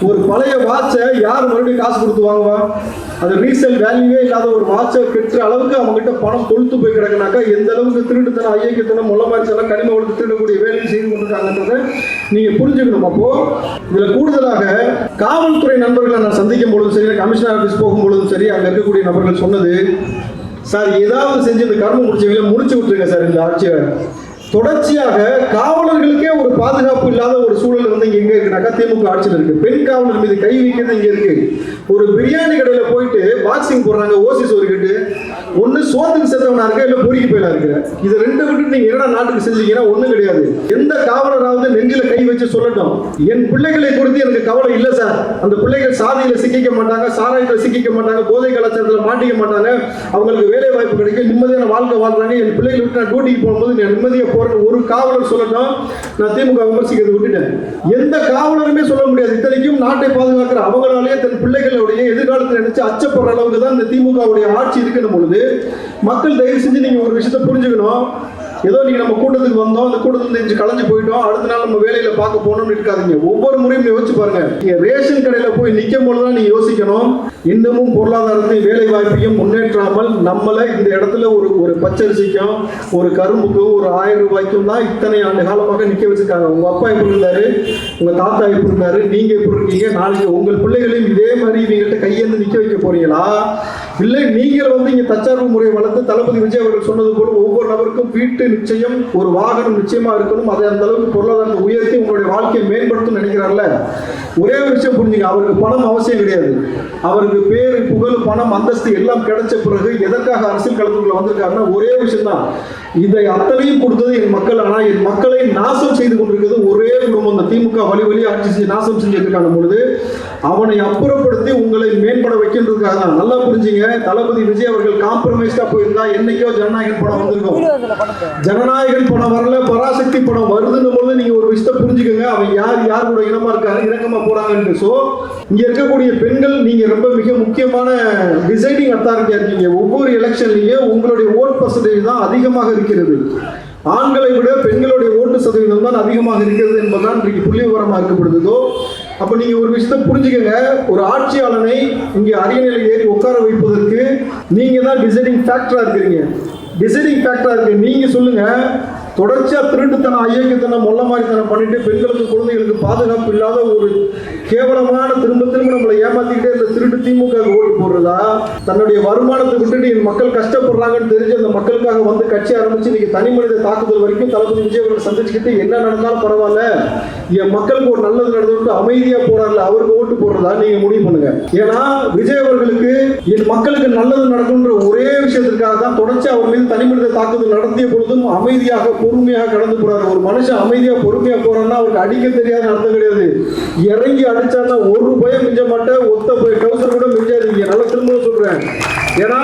S2: ஒரு பழைய வாட்சை யார் மறுபடியும் காசு கொடுத்து வாங்குவா? அது ரீசேல் வேல்யூவே இல்லாத ஒரு வாட்சை கெட்டுற அளவுக்கு அவங்ககிட்ட பணம் கொழுத்து போய் கிடக்குனாக்கா எந்த அளவுக்கு திருட்டுத்தனம், ஐயக்கத்தனம், முள்ள மாதிரிச்செல்லாம் கனிம வளர்த்து திருடக்கூடிய வேலையை செய்து கொண்டிருக்காங்கன்றதை நீங்கள் புரிஞ்சுக்கணும். அப்போ இதில் கூடுதலாக காவல்துறை நண்பர்களை நான் சந்திக்கும் பொழுதும் சரி, கமிஷனர் ஆஃபீஸ் போகும்பொழுதும் சரி, அங்கே இருக்கக்கூடிய நபர்கள் சொன்னது, சார் ஏதாவது செஞ்சு இந்த கர்மம் முடிச்சவங்களை முடிச்சு விட்டுருங்க சார். இந்த ஆட்சியை தொடர்ச்சியாக காவலர்களுக்கே ஒரு பாதுகாப்பு இல்லாத ஒரு சூழல் வந்து இங்க எங்க இருக்குனாக்கா திமுக ஆட்சியில் இருக்கு. பெண் காவலர் மீது கை வைக்கிறது இங்க இருக்கு. ஒரு பிரியாணி கடையில போயிட்டு பாக்ஸிங் போடுறாங்க, ஓசி சோறுக்கிட்டு, ஒன்னு சோத்துக்கு செத்தவனா இருக்க, இல்ல பொறிக்கு போயில இருக்கிற. இது 2 விட்டு நீங்க என்னடா நாட்டுக்கு செஞ்சீங்கன்னா ஒண்ணும் கிடையாது. எந்த காவலராவது நெஞ்சில கை வச்சு சொல்லட்டும், என் பிள்ளைகளை குறித்து எனக்கு கவலை இல்லை சார், அந்த பிள்ளைகள் சாதியில சிக்கிக்க மாட்டாங்க, சாராயத்தில் சிக்கிக்க மாட்டாங்க, போதை கலாச்சாரத்தில் மாட்டிக்க மாட்டாங்க, அவங்களுக்கு வேலை வாய்ப்பு கிடைக்கும், நிம்மதியான வாழ்க்கை வாழ்றாங்க, என் பிள்ளைகளை விட்டு நான் டியூட்டிக்கு போகும்போது நிம்மதியாக ஒரு காவலர் சொல்லட்டும். நான் திமுக விமர்சிக்கிறத விட்டுட்டேன். எந்த காவலருமே சொல்ல முடியாது. இத்தனைக்கும் நாட்டை பாதுகாக்கிற அவங்களாலேயே தன் பிள்ளைகளுடைய எதிர்காலத்தில் நினைச்சு அச்சப்படுற அளவுக்கு தான் இந்த திமுகவுடைய ஆட்சி இருக்கணும் பொழுது மக்கள் தயவு செஞ்சு நீங்க ஒரு விஷயத்தை புரிஞ்சுக்கணும். ஏதோ நீங்க நம்ம கூட்டத்துக்கு வந்தோம், அந்த கூட்டத்துல கலைஞ்சு போயிட்டோம், அடுத்த நாள் நம்ம வேலையில பார்க்க போனோம்னு இருக்காதீங்க. ஒவ்வொரு முறையும் யோசிச்சு பாருங்க. நீங்க ரேஷன் கடையில போய் நிற்கும் போதுதான் நீங்க யோசிக்கணும், இன்னமும் பொருளாதாரத்தையும் வேலை வாய்ப்பையும் முன்னேற்றாமல் நம்மளை இந்த இடத்துல ஒரு பச்சரிசிக்கும் ஒரு கரும்புக்கும் ஒரு 1000 ரூபாய்க்கும் தான் இத்தனை ஆண்டு காலமாக நிக்க வச்சிருக்காங்க. உங்க அப்பா எப்படி இருந்தாரு, உங்க தாத்தா எப்படி இருந்தாரு, நீங்க எப்படி இருக்கீங்க, நாளைக்கு உங்கள் பிள்ளைகளையும் இதே மாதிரி இவங்கள்ட்ட கையேந்து நிக்க வைக்க போறீங்களா? இல்லை நீங்கள் வந்து இங்க தற்சார்பு முறையை வளர்த்து தளபதி விஜய் அவர்கள் சொன்னது போல ஒவ்வொரு நபருக்கும் வீட்டு நிச்சயம், ஒரு வாகனம் நிச்சயமா இருக்கணும், அதை அந்த அளவுக்கு பொருளாதாரத்தை உயர்த்தி உங்களுடைய வாழ்க்கையை மேம்படுத்தும் நினைக்கிறார்ல. ஒரே ஒரு விஷயம் புரிஞ்சுங்க, அவருக்கு பணம் அவசியம் கிடையாது. அவருக்கு பேரு, புகழ், பணம், அந்தஸ்து எல்லாம் கிடைச்ச பிறகு எதற்காக அரசியல் களத்துக்குள்ள வந்திருக்காருன்னா ஒரே விஷயம் தான், இதை அத்தனையும் கொடுத்தது என் மக்கள். ஆனா என் மக்களை நாசம் செய்து கொண்டிருக்கிறது ஒரே குடும்பம். அந்த திமுக வழி ஆட்சி செய்து நாசம் செஞ்சிருக்கான பொழுது அவனை அப்புறப்படுத்தி உங்களை மேம்பட வைக்கின்றதுக்காக தான். நல்லா புரிஞ்சுங்க, தளபதி விஜய் அவர்கள் காம்ப்ரமைஸ்டா போயிருந்தா என்னைக்கோ ஜனநாயகன் படம் வந்திருக்கும். ஜனநாயகன் படம் வரல, பராசக்தி படம் வருதுன்னு போது நீங்க ஒரு விஷயத்தை புரிஞ்சுக்கோங்க, அவன் யார் கூட இனமா இருக்காரு, இணக்கமா போறாங்கன்னு. சோ இங்க இருக்கக்கூடிய பெண்கள் நீங்க ரொம்ப மிக முக்கியமான டிசைடிங் அத்தாரிட்டியா இருக்கீங்க. ஒவ்வொரு எலெக்ஷன்லயும் உங்களுடைய ஓட் பர்சன்டேஜ் தான் அதிகமாக இருக்கிறது. ஆண்களை விட பெண்களுடைய ஓட்டு சதவீதம் தான் அதிகமாக இருக்கிறது என்பதுதான் இன்றைக்கு புள்ளி விவரமா இருக்கப்படுதோ. அப்ப நீங்க ஒரு விஷயத்தை புரிஞ்சுக்கங்க, ஒரு ஆட்சியாளனை இங்கே அரியணையில் ஏறி உட்கார வைப்பதற்கு நீங்க தான் டிசைடிங் ஃபேக்டரா இருக்கிறீங்க. டிசைடிங் ஃபேக்டரா இருக்கு. நீங்க சொல்லுங்க, தொடர்ச்சியா திருட்டுத்தனம், ஐயக்கத்தனம், மொல்ல மாதிரித்தனம் பண்ணிட்டு பெண்களுக்கு குழந்தைகளுக்கு பாதுகாப்பு இல்லாத ஒரு கேவலமான திரும்ப நம்மளை ஏமாத்திக்கிட்டே இந்த திருட்டு திமுக ஓட்டு போடுறதா? தன்னுடைய வருமானத்தை விட்டுட்டு என் மக்கள் கஷ்டப்படுறாங்கன்னு தெரிஞ்சு அந்த மக்களுக்காக வந்து கட்சி ஆரம்பிச்சு நீங்க தனி மனித தாக்குதல் வரைக்கும் தளபதி விஜய் அவர்கள் சந்திச்சுக்கிட்டு என்ன நடந்தாலும் பரவாயில்ல, என் மக்களுக்கு ஒரு நல்லது நடந்து அமைதியா போறாருல, அவருக்கு ஓட்டு போடுறதா நீங்க முடிவு பண்ணுங்க. ஏன்னா விஜய் அவர்களுக்கு என் மக்களுக்கு நல்லது நடக்கும்ன்ற ஒரே விஷயத்திற்காக தான் தொடர்ச்சி அவர் மீது தனி மனித தாக்குதல் நடத்திய பொழுதும் அமைதியாக பொறுமையாக கடந்து போறாரு. ஒரு மனுஷன் அமைதியா பொறுமையா போறான்னா அவருக்கு அடிக்க தெரியாத அர்த்தம் கிடையாது. இறங்கி அடிச்சான்னா ஒரு பயம் மிஞ்ச மாட்டேன், ஒத்த போய் டவுசர் கூட மிஞ்சாதீங்க. நல்லா திரும்ப சொல்றேன். ஏன்னா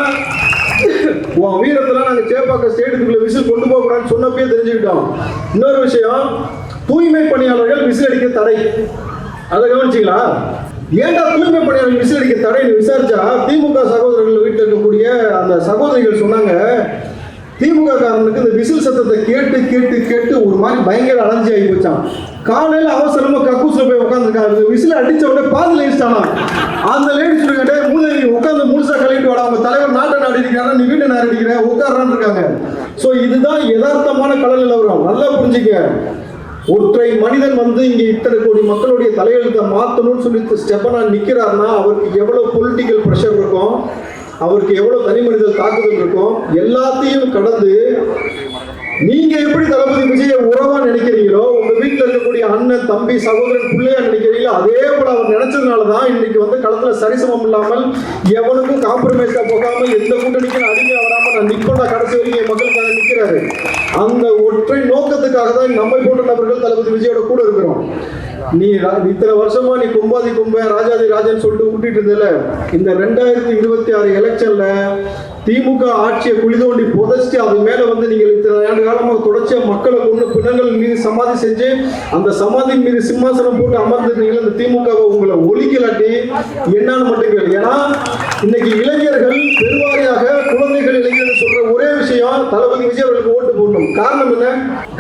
S2: உன் வீரத்துல நாங்க சேப்பாக்க ஸ்டேடியத்துக்குள்ள விசில் கொண்டு போக கூடாதுன்னு சொன்னப்பே தெரிஞ்சுக்கிட்டோம். இன்னொரு விஷயம், தூய்மை பணியாளர்கள் விசில் அடிக்க தடை, அதை கவனிச்சிங்களா? ஏன்டா தூய்மை பணியாளர்கள் விசில் அடிக்க தடைன்னு விசாரிச்சா திமுக சகோதரர்கள் வீட்டில் இருக்கக்கூடிய அந்த சகோதரிகள் சொன்னாங்க, திமுக காரனுக்கு இந்த விசில் சத்தத்தை கேட்டு கேட்டு கேட்டு ஒரு மாதிரி பயங்கர அலர்ஜி ஆகி போச்சான். காலையில அவசரமா கக்கூஸ்ல போய் உட்காந்துருக்காங்க, விசில் அடிச்ச உடனே பாதியில் இஷ்டானா. அந்த லேடி சொல்லிக்கிட்டே மூதேவி உட்காந்து முழுசா கழிட்டு வாடா, அவங்க தலைவர் நாட்டை நாடி இருக்கிறாங்க, நீ வீட்டை நாடி இருக்கிற உட்காரான்னு இருக்காங்க. ஸோ இதுதான் யதார்த்தமான கள நிலவரம். நல்லா புரிஞ்சுக்க. ஒற்றை மனிதன் வந்து இங்க இத்தனை கோடி மக்களுடைய தலையெழுத்தை மாற்றணும்னு சொல்லி ஸ்டெப்பனா நிக்கிறாருன்னா அவருக்கு எவ்வளவு பொலிட்டிக்கல் ப்ரெஷர் இருக்கும், அவருக்கு எவ்வளவு தனி மனித தாக்குதல் இருக்கும். எல்லாத்தையும் கடந்து நீங்க எப்படி தளபதி விஜய உறவா நினைக்கிறீங்களோ, உங்க வீட்டுல இருக்கக்கூடிய அண்ணன், தம்பி, சகோதரன், பிள்ளையா நினைக்கிறீங்களோ, அதே போல அவர் நினைச்சதுனாலதான் இன்னைக்கு வந்து களத்துல சரிசமம் இல்லாமல் எவனுக்கும் காம்ப்ரமைஸா போகாம எந்த கூட்டணிக்கும் அடிமை வராம நான் நிக்கொண்டா கடைசி வரைக்கும் என் மக்களுக்காக நிக்கிறாரு. அந்த ஒற்றை நோக்கத்துக்காக தான் நம்மை போன்ற நபர்கள் தளபதி விஜயோட கூட இருக்கிறோம். நீ இத்தனை வருஷமா நீ கும்பாதி கும்ப ராஜாதி ராஜன் சொல்லிட்டு ஊட்டிட்டு இருந்தல, இந்த 2026 எலெக்ஷன்ல திமுக ஆட்சியை குழி தோண்டி புதைச்சிட்டு அது மேல வந்து நீங்கள் இத்தனை ஆண்டு காலமாக தொடர்ச்சியா மக்களை கொண்டு பிணங்கள் மீது சமாதி செஞ்சு அந்த சமாதி மீது சிம்மாசனம் போட்டு அமர்ந்துருந்தீங்க. இந்த திமுகவை உங்களை ஒழிக்கலாட்டி என்னன்னு மட்டும் கேளு. ஏன்னா இன்னைக்கு இளைஞர்கள் பெருவாரியாக குழந்தைகள் இளைஞர்கள் சொல்ற ஒரே விஷயம், தளபதி விஜய் அவர்களுக்கு ஓட்டு போடணும். காரணம் என்ன?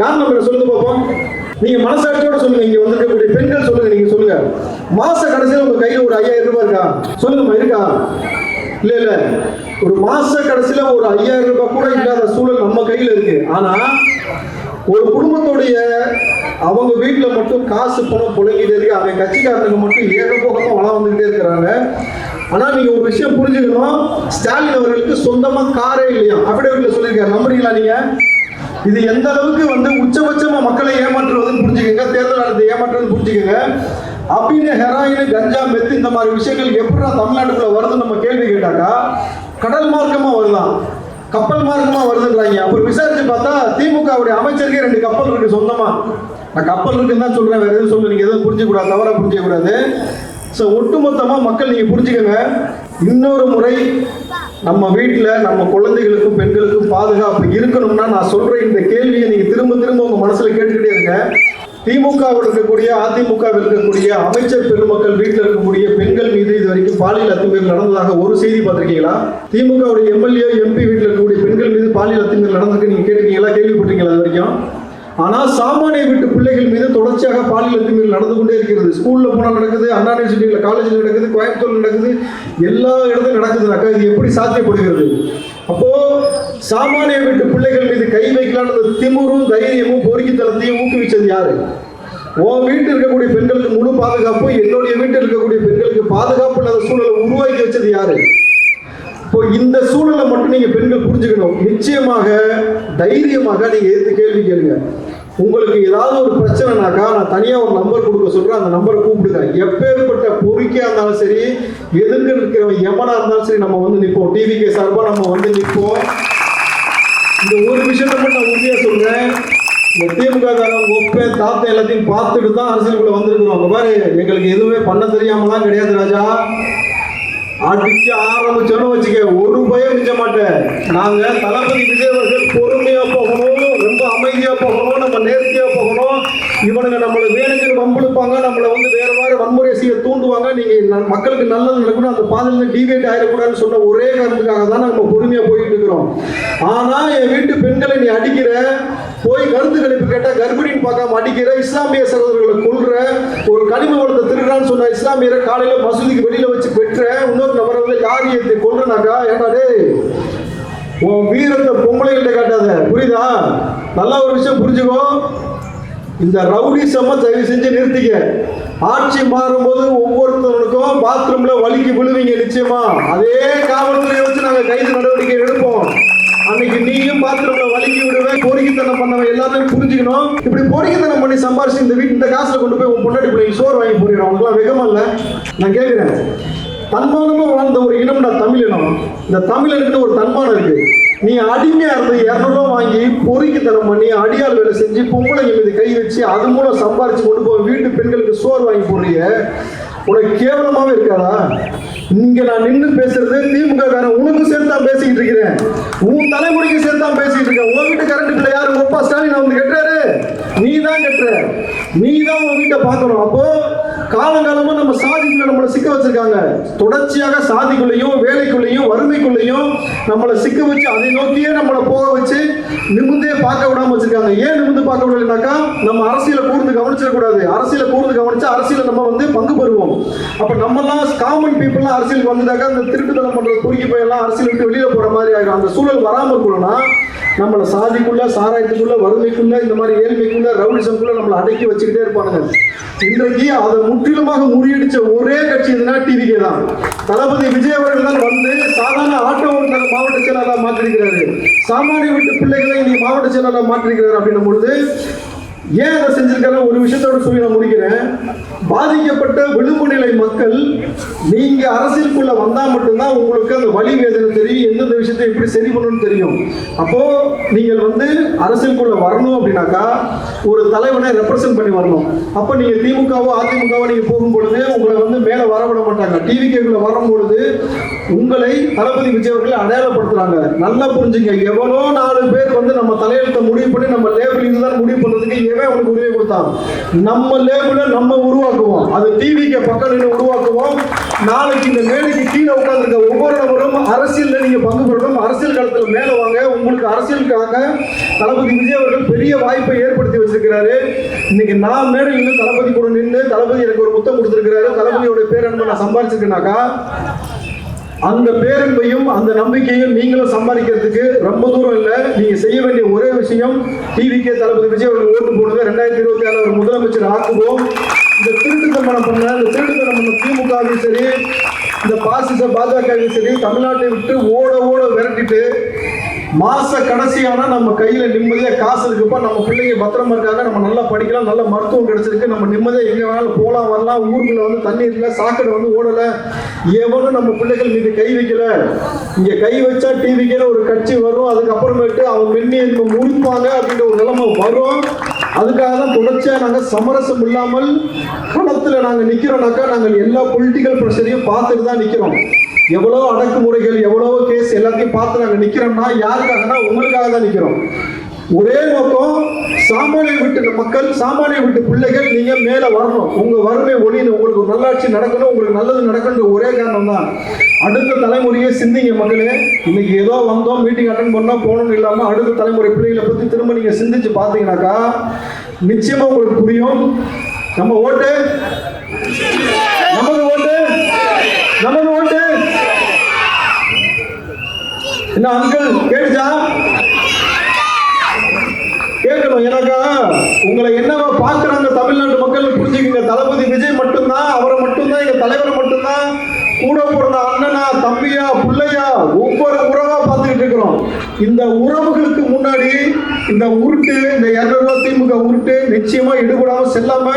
S2: காரணம் என்ன சொல்லுங்க பார்ப்போம். நீங்க மனசாட்சியோட சொல்லுங்க. இங்க வந்திருக்கக்கூடிய பெண்கள் சொல்லுங்க. நீங்க சொல்லுங்க, மாச கடைசியில் உங்க கையில ஒரு 5000 ரூபாய் இருக்கா? சொல்லுங்கம்மா, இருக்கா? இல்ல ஒரு மாச கடைசியில ஒரு 5000 ரூபாய் கூட இல்லாத சூழல் நம்ம கையில இருக்கு. ஆனா ஒரு குடும்பத்துடைய அவங்க வீட்டுல மட்டும் காசு பணம் புழங்கிட்டே இருக்கு. அவன் கட்சிக்காரனுக்கு மட்டும் ஏகபோகமா வளம் வந்துகிட்டே இருக்கிறாங்க. ஆனா நீங்க ஒரு விஷயம் புரிஞ்சுக்கணும், ஸ்டாலின் அவர்களுக்கு சொந்தமா காரே இல்லையா? அபிடேவிட்ல சொல்லியிருக்காரு. நம்புறீங்களா நீங்க? இது எந்த அளவுக்கு வந்து உச்சபட்சமா மக்களை ஏமாற்றுவதுன்னு புரிஞ்சுக்கங்க, தேர்தல் நடத்த ஏமாற்றுறது புரிஞ்சுக்கங்க. அப்படின்னு ஹெராயின், கஞ்சா, மெத்து இந்த மாதிரி விஷயங்கள் எப்படி தமிழ்நாட்டுக்குள்ள வருதுன்னு நம்ம கேள்வி கேட்டாக்கா, கடல் மார்க்கமா வருதான், கப்பல் மார்க்கமா வருதுன்றாங்க. அப்புறம் விசாரிச்சு பார்த்தா திமுகவுடைய அமைச்சருக்கே 2 கப்பல் இருக்கு சொந்தமா. நான் கப்பல் இருக்குன்னு தான் சொல்றேன், வேற எதுவும் சொல்ல நீங்க எதுவும் புரிஞ்சுக்க கூடாது, தவறா புரிஞ்சுக்க கூடாது. ஸோ ஒட்டுமொத்தமா மக்கள் நீங்க புரிஞ்சுக்கங்க. இன்னொரு முறை நம்ம வீட்டில் நம்ம குழந்தைகளுக்கும் பெண்களுக்கும் பாதுகாப்பு இருக்கணும்னா நான் சொல்ற இந்த கேள்வியை நீங்க திரும்ப திரும்ப உங்க மனசுல கேட்டுக்கிட்டே இருங்க. திமுகவில் இருக்கக்கூடிய, அதிமுகவில் இருக்கக்கூடிய அமைச்சர் பெருமக்கள் வீட்டில் இருக்கக்கூடிய பெண்கள் மீது இது வரைக்கும் பாலியல் அத்துமீறல் நடந்ததாக ஒரு செய்தி பார்த்திருக்கீங்களா? திமுகவுடைய எம்எல்ஏ, எம்பி வீட்டில் இருக்கக்கூடிய பெண்கள் மீது பாலியல் அத்துமீறல் நடந்திருக்கு நீங்க கேட்டிருக்கீங்களா? கேள்விப்பட்டிருக்கீங்களா இது வரைக்கும்? ஆனால் சாமானிய வீட்டு பிள்ளைகள் மீது தொடர்ச்சியாக பாலியல் அத்துமீறல் நடந்து கொண்டே இருக்கிறது. ஸ்கூல்ல போனால் நடக்குது, அண்ணா யூனிவர்சிட்டியில, காலேஜில் நடக்குது, கோயம்புத்தூர்ல நடக்குது, எல்லா இடத்துலையும் நடக்குதுனாக்கா இது எப்படி சாத்தியப்படுகிறது? அப்போ சாமானிய வீட்டு பிள்ளைகள் மீது கை வைக்கலான்னு திமுறும் தைரியமும் பொறுக்கித்தனத்தையும் ஊக்குவிச்சது யாரு? உன் வீட்டில் இருக்கக்கூடிய பெண்களுக்கு முழு பாதுகாப்பு, என்னுடைய வீட்டில் இருக்கக்கூடிய பெண்களுக்கு பாதுகாப்பு இல்லாத சூழலை உருவாக்கி வச்சது யாரு? இப்போ இந்த சூழலை மட்டும் நீங்க பெண்கள் புரிஞ்சுக்கணும். நிச்சயமாக தைரியமாக நீங்க எதிர்த்து கேள்வி கேளுங்க. உங்களுக்கு ஏதாவது ஒரு பிரச்சனைனாக்கா நான் தனியா ஒரு நம்பர் கொடுக்க சொல்றேன், அந்த நம்பரை கூப்பிடுங்க. எப்பேற்பட்ட பொறுக்கியா இருந்தாலும் சரி, எதிர்க்க இருக்கிறவன் எவனா இருந்தாலும் சரி, நம்ம வந்து நிற்போம். டிவிகே சார்பா நம்ம வந்து நிற்போம். இந்த ஒரு விஷயத்தை மட்டும் நான் உறுதியா சொல்றேன். இந்த திமுக ஒப்ப தாத்தா எல்லாத்தையும் பார்த்துட்டு தான் அரசியலுக்குள்ள வந்திருக்கிறோம். அங்க பாரு, எங்களுக்கு எதுவுமே பண்ண தெரியாமலாம் கிடையாது ராஜா. அடிச்சு ஆரம்பிச்சோன்னு வச்சுக்க, ஒரு பயம் மிஞ்ச மாட்டேன். நாங்க தளபதி விஜய் அவர்கள் பொறுமையா போகணும், ரொம்ப அமைதியா போகணும், நம்ம நேர்த்தியா போகணும். இவனுங்க நம்மளை வேணுங்கிற வம்பெடுப்பாங்க, நம்மளை வந்து வேற மாதிரி வன்முறை செய்ய தூண்டுவாங்க. நீங்க மக்களுக்கு நல்லது நடக்கணும், அந்த பாதையில டிவேட் ஆயிடக்கூடாதுன்னு சொன்ன ஒரே காரணத்துக்காக தான் நம்ம பொறுமையா போயிட்டு இருக்கிறோம். ஆனா என் வீட்டு பெண்களை நீ அடிக்கிற, போய் கருத்து கணிப்பு கேட்டா கர்ப்பிணின்னு பார்க்காம அடிக்கிற, இஸ்லாமிய சகோதரர்களை கொள்ற, ஒரு கனிம வளத்தை திருடுறான்னு சொன்ன இஸ்லாமியரை காலையில மசூதிக்கு வெளியில வச்சு பெற்ற, இன்னொரு நபரை வந்து லாரியத்தை கொள்றனாக்கா, ஏடா டே உன் வீரத்தை பொம்பளைகிட்ட காட்டாத, புரியுதா? நல்லா ஒரு விஷயம் புரிஞ்சுக்கோ. இந்த ரவுடிசமா தயவு செஞ்சு நிறுத்திக்க. ஆட்சி மாறும்போது ஒவ்வொருத்தவனுக்கும் பாத்ரூம்ல வலிக்கு விழுவீங்க நிச்சயமா. அதே காவல்துறையை வச்சு நாங்க கைது நடவடிக்கை எடுப்போம். அன்னைக்கு நீயும் பாத்ரூம்ல வலிக்கு விடுவேன், பொறுக்கித்தனம் பண்ணவன் எல்லாத்தையும் புரிஞ்சுக்கணும். இப்படி பொறுக்கித்தனம் பண்ணி சம்பாரிச்சு இந்த காசுல கொண்டு போய் உன் பொண்டாட்டி பிள்ளைங்க சோறு வாங்கி போடுறோம். அவங்களுக்குலாம் வெகமா இல்ல? நான் கேட்கிறேன். தன்மானமா வாழ்ந்த ஒரு இனம்டா தமிழினம். இந்த தமிழனுக்குன்னு ஒரு தன்மானம் இருக்கு. நீ அடிமையா இருந்து 200 ரூபா வாங்கி பொறுக்கித்தனம் பண்ணி அடியால் வேலை செஞ்சு பொம்பளைங்க மீது கை வச்சு அது மூலம் சம்பாரிச்சு கொண்டு போய் வீட்டு பெண்களுக்கு சோறு வாங்கி போடுறீங்க. உனக்கு கேவலமாவே இருக்காதா? இங்க நான் நின்று பேசுறது திமுக காரன் உனக்கு சேர்த்தான் பேசிக்கிட்டு இருக்கிறேன், உன் தலைமுறைக்கு சேர்த்தான் பேசிக்கிட்டு இருக்கேன். உன் வீட்டு கரண்ட் பிள்ளை யாரு? ஒப்பா ஸ்டாலின் வந்து கட்டுறாரு, நீ தான் கட்டுற, நீ தான் உன் வீட்டை பார்க்கணும். அப்போ காலங்காலமா நம்ம சாதிக்குள்ள நம்மளை சிக்க வச்சிருக்காங்க. தொடர்ச்சியாக சாதிக்குள்ளேயும் வேலைக்குள்ளேயும் வறுமைக்குள்ளேயும் நம்மளை சிக்க வச்சு அதை நோக்கியே நம்மளை போக வச்சு நிமிந்தே பார்க்க விடாம வச்சிருக்காங்க. ஏன் நிமிந்து பார்க்கவில்லைனாக்கா நம்ம அரசியலை கூர்ந்து கவனிச்சிடக்கூடாது. அரசியலை கூர்ந்து கவனிச்சா அரசியலை நம்ம வந்து பங்கு பெறுவோம். அப்ப நம்மலாம் காமன் பீப்புள்லாம் அரசியலுக்கு வந்ததாக்கா இந்த திருட்டுத்தனம் பண்ற பொறுக்கி போயெல்லாம் அரசியல் விட்டு வெளியில போற மாதிரி ஆகிடும். அந்த சூழல் வராமல் இருக்கணும்னா நம்மளை சாதிக்குள்ள, சாராயத்துக்குள்ள, வறுமைக்குள்ள, இந்த மாதிரி ஏழ்மைக்குள்ள, ரவுடிசம்குள்ள நம்மளை அடக்கி வச்சுக்கிட்டே இருப்பானுங்க. இன்றைக்கு அதை முற்றிலுமாக முறியடிச்ச ஒரே கட்சி எதுனா டிவிகே தான். தளபதி விஜய் அவர்கள் தான் வந்து சாதாரண ஆட்டோ ஓட்டுநர் மாவட்ட செயலாளராக மாற்றிருக்கிறாரு. சாமானிய வீட்டு பிள்ளைகளை நீ மாவட்ட செயலாளராக மாற்றிருக்கிறார் அப்படின்னும் பொழுது ஏன் அதை செஞ்சிருக்காரு ஒரு விஷயத்தோட சொல்லி நான் முடிக்கிறேன். பாதிக்கப்பட்ட விளிம்பு நிலை மக்கள் நீங்க அரசியலுக்குள்ள வந்தா மட்டும்தான் உங்களுக்கு அந்த வலி வேதனை தெரியும், எந்தெந்த விஷயத்தை எப்படி சரி பண்ணணும்னு தெரியும். அப்போ நீங்கள் வந்து அரசியலுக்குள்ள வரணும் அப்படின்னாக்கா ஒரு தலைவனை ரெப்ரசென்ட் பண்ணி வரணும். அப்போ நீங்க திமுகவோ அதிமுகவோ நீங்க போகும்பொழுது உங்களை வந்து மேல வரவிட மாட்டாங்க. டிவிகேக்குள்ள வரும்பொழுது உங்களை தளபதி விஜய் அவர்கள் அடையாளப்படுத்துறாங்க. நல்லா புரிஞ்சுங்க. எவனோ 4 பேர் வந்து நம்ம தலையெழுத்தை முடிவு பண்ணி நம்ம லேபிள் தான் முடிவு பண்றதுக்கு அவனுக்கு உரிமை கொடுத்தான். நம்ம லேபிள நம்ம உருவாக்குவோம். அது டிவிக்கு பக்கம் நின்று உருவாக்குவோம். நாளைக்கு இந்த மேடைக்கு கீழே உட்கார்ந்துருக்க ஒவ்வொரு நபரும் அரசியல்ல நீங்க பங்கு பெறணும். அரசியல் களத்துல மேல வாங்க. உங்களுக்கு அரசியலுக்காக தளபதி விஜய் அவர்கள் பெரிய வாய்ப்பை ஏற்படுத்தி வச்சிருக்கிறாரு. இன்னைக்கு நான் மேடையில் நின்று தளபதி கூட நின்று தளபதி எனக்கு ஒரு முத்தம் கொடுத்திருக்கிறாரு. தளபதியோட பேரன்பை நான் சம்பாதிச்சிருக்கேனாக்கா அந்த பேரன்பையும் அந்த நம்பிக்கையும் நீங்களும் சம்பாதிக்கிறதுக்கு ரொம்ப தூரம் இல்லை. நீங்க செய்ய வேண்டிய ஒரே விஷயம் டிவிகே தளபதி விஜய் அவர்கள் ஓட்டு போடுங்க. 2024 அவர் முதலமைச்சர் ஆக்குவோம். இந்த திருட்டுத்தனம் பண்ண இந்த திருட்டுத்தனம் பண்ண திமுகவும் சரி, இந்த பாசிச பாஜகவும் சரி, தமிழ்நாட்டை விட்டு ஓட ஓட விரட்டிட்டு மாச கடைசியானா நம்ம கையில நிம்மதியா காசு இருக்குப்பா, நம்ம பிள்ளைங்க பத்திரமா இருக்காங்க, நம்ம நல்லா படிக்கலாம், நல்ல மருத்துவம் கிடைச்சிருக்கு, நம்ம நிம்மதியா எங்க வேணாலும் போலாம் வரலாம், ஊருக்குள்ள வந்து தண்ணி இல்லை, சாக்கடை வந்து ஓடல, எவனும் நம்ம பிள்ளைகள் மீது கை வைக்கல. இங்க கை வச்சா டிவிக்கு ஒரு கட்சி வரும். அதுக்கப்புறமேட்டு அவங்க மென்னி முடிப்பாங்க அப்படின்ற ஒரு நிலைமை வரும். அதுக்காக தான் தொடர்ச்சியா நாங்க சமரசம் இல்லாமல் களத்துல நாங்க நிக்கிறோம்னாக்கா நாங்கள் எல்லா பொலிட்டிக்கல் ப்ரெஷரையும் பார்த்துட்டு தான் நிக்கிறோம். எவ்வளவு அடக்குமுறைகள், எவ்வளவு கேஸ் எல்லாத்தையும் பார்த்து நாங்க நிக்கிறோம்னா யாருக்காகனா உங்களுக்காக தான் நிக்கிறோம். ஒரே நோக்கம், சாமானிய வீட்டு மக்கள், சாமானிய வீட்டு பிள்ளைகள் நீங்க மேல வரணும். உங்க வறுமை ஒழியணும், உங்களுக்கு நல்லாட்சி நடக்கணும், உங்களுக்கு நல்லது நடக்கணும். ஒரே காரணம் தான். அடுத்த தலைமுறையை சிந்திங்க மக்களே. இன்னைக்கு ஏதோ வந்தோம், மீட்டிங் அட்டன் பண்ணோம், போகணும்னு இல்லாம அடுத்த தலைமுறை பிள்ளைகளை பத்தி திரும்ப நீங்க சிந்திச்சு பார்த்தீங்கன்னாக்கா நிச்சயமா உங்களுக்கு புரியும். நம்ம ஓட்டு, நமது ஓட்டு, நமது ஓட்டு. என்ன அங்கிள் கேட்டுச்சா? கேட்கணும். எனக்கா உங்களை என்னவா பார்க்கறாங்க தமிழ்நாட்டு மக்கள் புரிஞ்சுக்கங்க. தளபதி விஜய் மட்டும்தான், அவரை மட்டும்தான், எங்க தலைவரை மட்டும்தான் கூட பிறந்த அண்ணனா, தம்பியா, பிள்ளையா, ஒவ்வொரு உறவா பார்த்துக்கிட்டு இருக்கிறோம். இந்த உறவுகளுக்கு முன்னாடி இந்த உருட்டு, இந்த 200 ரூபாய் திமுக உருட்டு நிச்சயமா ஈடுபடாம செல்லாம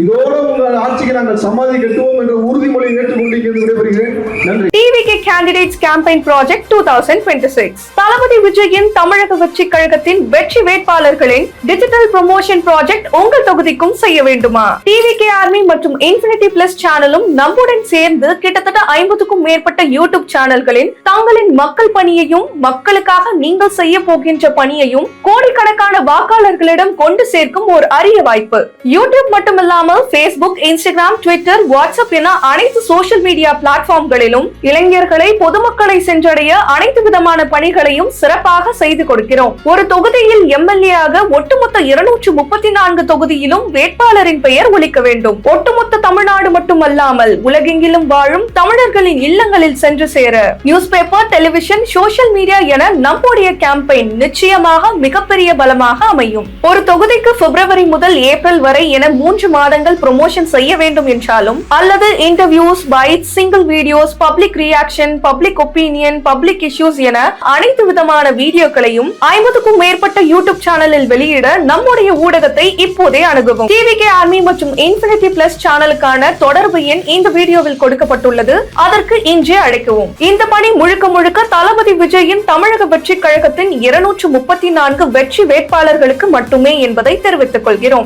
S2: இதோட உங்கள் ஆட்சிக்கு நாங்கள் சமாதி கட்டுவோம் என்ற உறுதிமொழி ஏற்றுக்கொண்டு விடைபெறுகிறேன். நன்றி.
S1: டிவிகே கேண்டிடேட்ஸ் கேம்பெயின் ப்ராஜெக்ட் 2026 தளபதி விஜயின் தமிழக வெற்றி கழகத்தின் வெற்றி வேட்பாளர்களின் டிஜிட்டல் ப்ரமோஷன் ப்ராஜெக்ட் உங்கள் தொகுதிக்கும் செய்ய வேண்டுமா? டிவிகே ஆர்மி மற்றும் இன்ஃபினிட்டி பிளஸ் சேனலும் நம்முடன் சேர்ந்து கிட்டத்தட்ட 50க்கும் மேற்பட்ட யூடியூப் சேனல்களின் தங்களின் மக்கள் பணியையும் மக்களுக்காக நீங்கள் செய்ய போகின்ற பணியையும் கோடிக்கணக்கான வாக்காளர்களிடம் கொண்டு சேர்க்கும் ஒரு அரிய வாய்ப்பு. யூடியூப் மட்டுமல்லாமல் பேஸ்புக், இன்ஸ்டாகிராம், ட்விட்டர், வாட்ஸ்அப் என அனைத்து சோசியல் மீடியா பிளாட்ஃபார்ம்களிலும் இளைஞர்களை, பொதுமக்களை சென்றடைய அனைத்து விதமான பணிகளையும் சிறப்பாக செய்து கொடுக்கிறோம். ஒரு தொகுதியில் எம்எல்ஏ ஆக ஒட்டுமொத்த 234 தொகுதியிலும் வேட்பாளரின் பெயர் ஒலிக்க வேண்டும். ஒட்டுமொத்த தமிழ்நாடு மட்டுமல்லாமல் உலகெங்கிலும் வாழும் தமிழர்களின் இல்லங்களில் சென்று சேர news paper, television, social media என நம்முடைய கேம்பெயின் நிச்சயமாக மிகப்பெரிய பலமாக அமையும். ஒரு தொகுதிக்கு பிப்ரவரி முதல் ஏப்ரல் வரை என 3 மாதங்கள் ப்ரமோஷன் செய்ய வேண்டும் என்றாலும், அல்லது interviews, bytes, single videos, public reaction, public opinion, public issues என அனைத்து விதமான வீடியோக்களையும் 50க்கும் மேற்பட்ட யூடியூப் சேனலில் வெளியிட நம்முடைய ஊடகத்தை இப்போதே அணுகவும். டிவிகே ஆர்மி மற்றும் இன்ஃபினிட்டி பிளஸ் சேனலுக்கான தொடர்பு எண் இந்த வீடியோவில் கொடுக்கப்பட்டுள்ளது. அதற்கு இன்றே அழைக்கவும். இந்த பணி முழுக்க முழுக்க தளபதி விஜயின் தமிழக வெற்றி கழகத்தின் 234 வெற்றி வேட்பாளர்களுக்கு மட்டுமே என்பதை தெரிவித்துக் கொள்கிறோம்.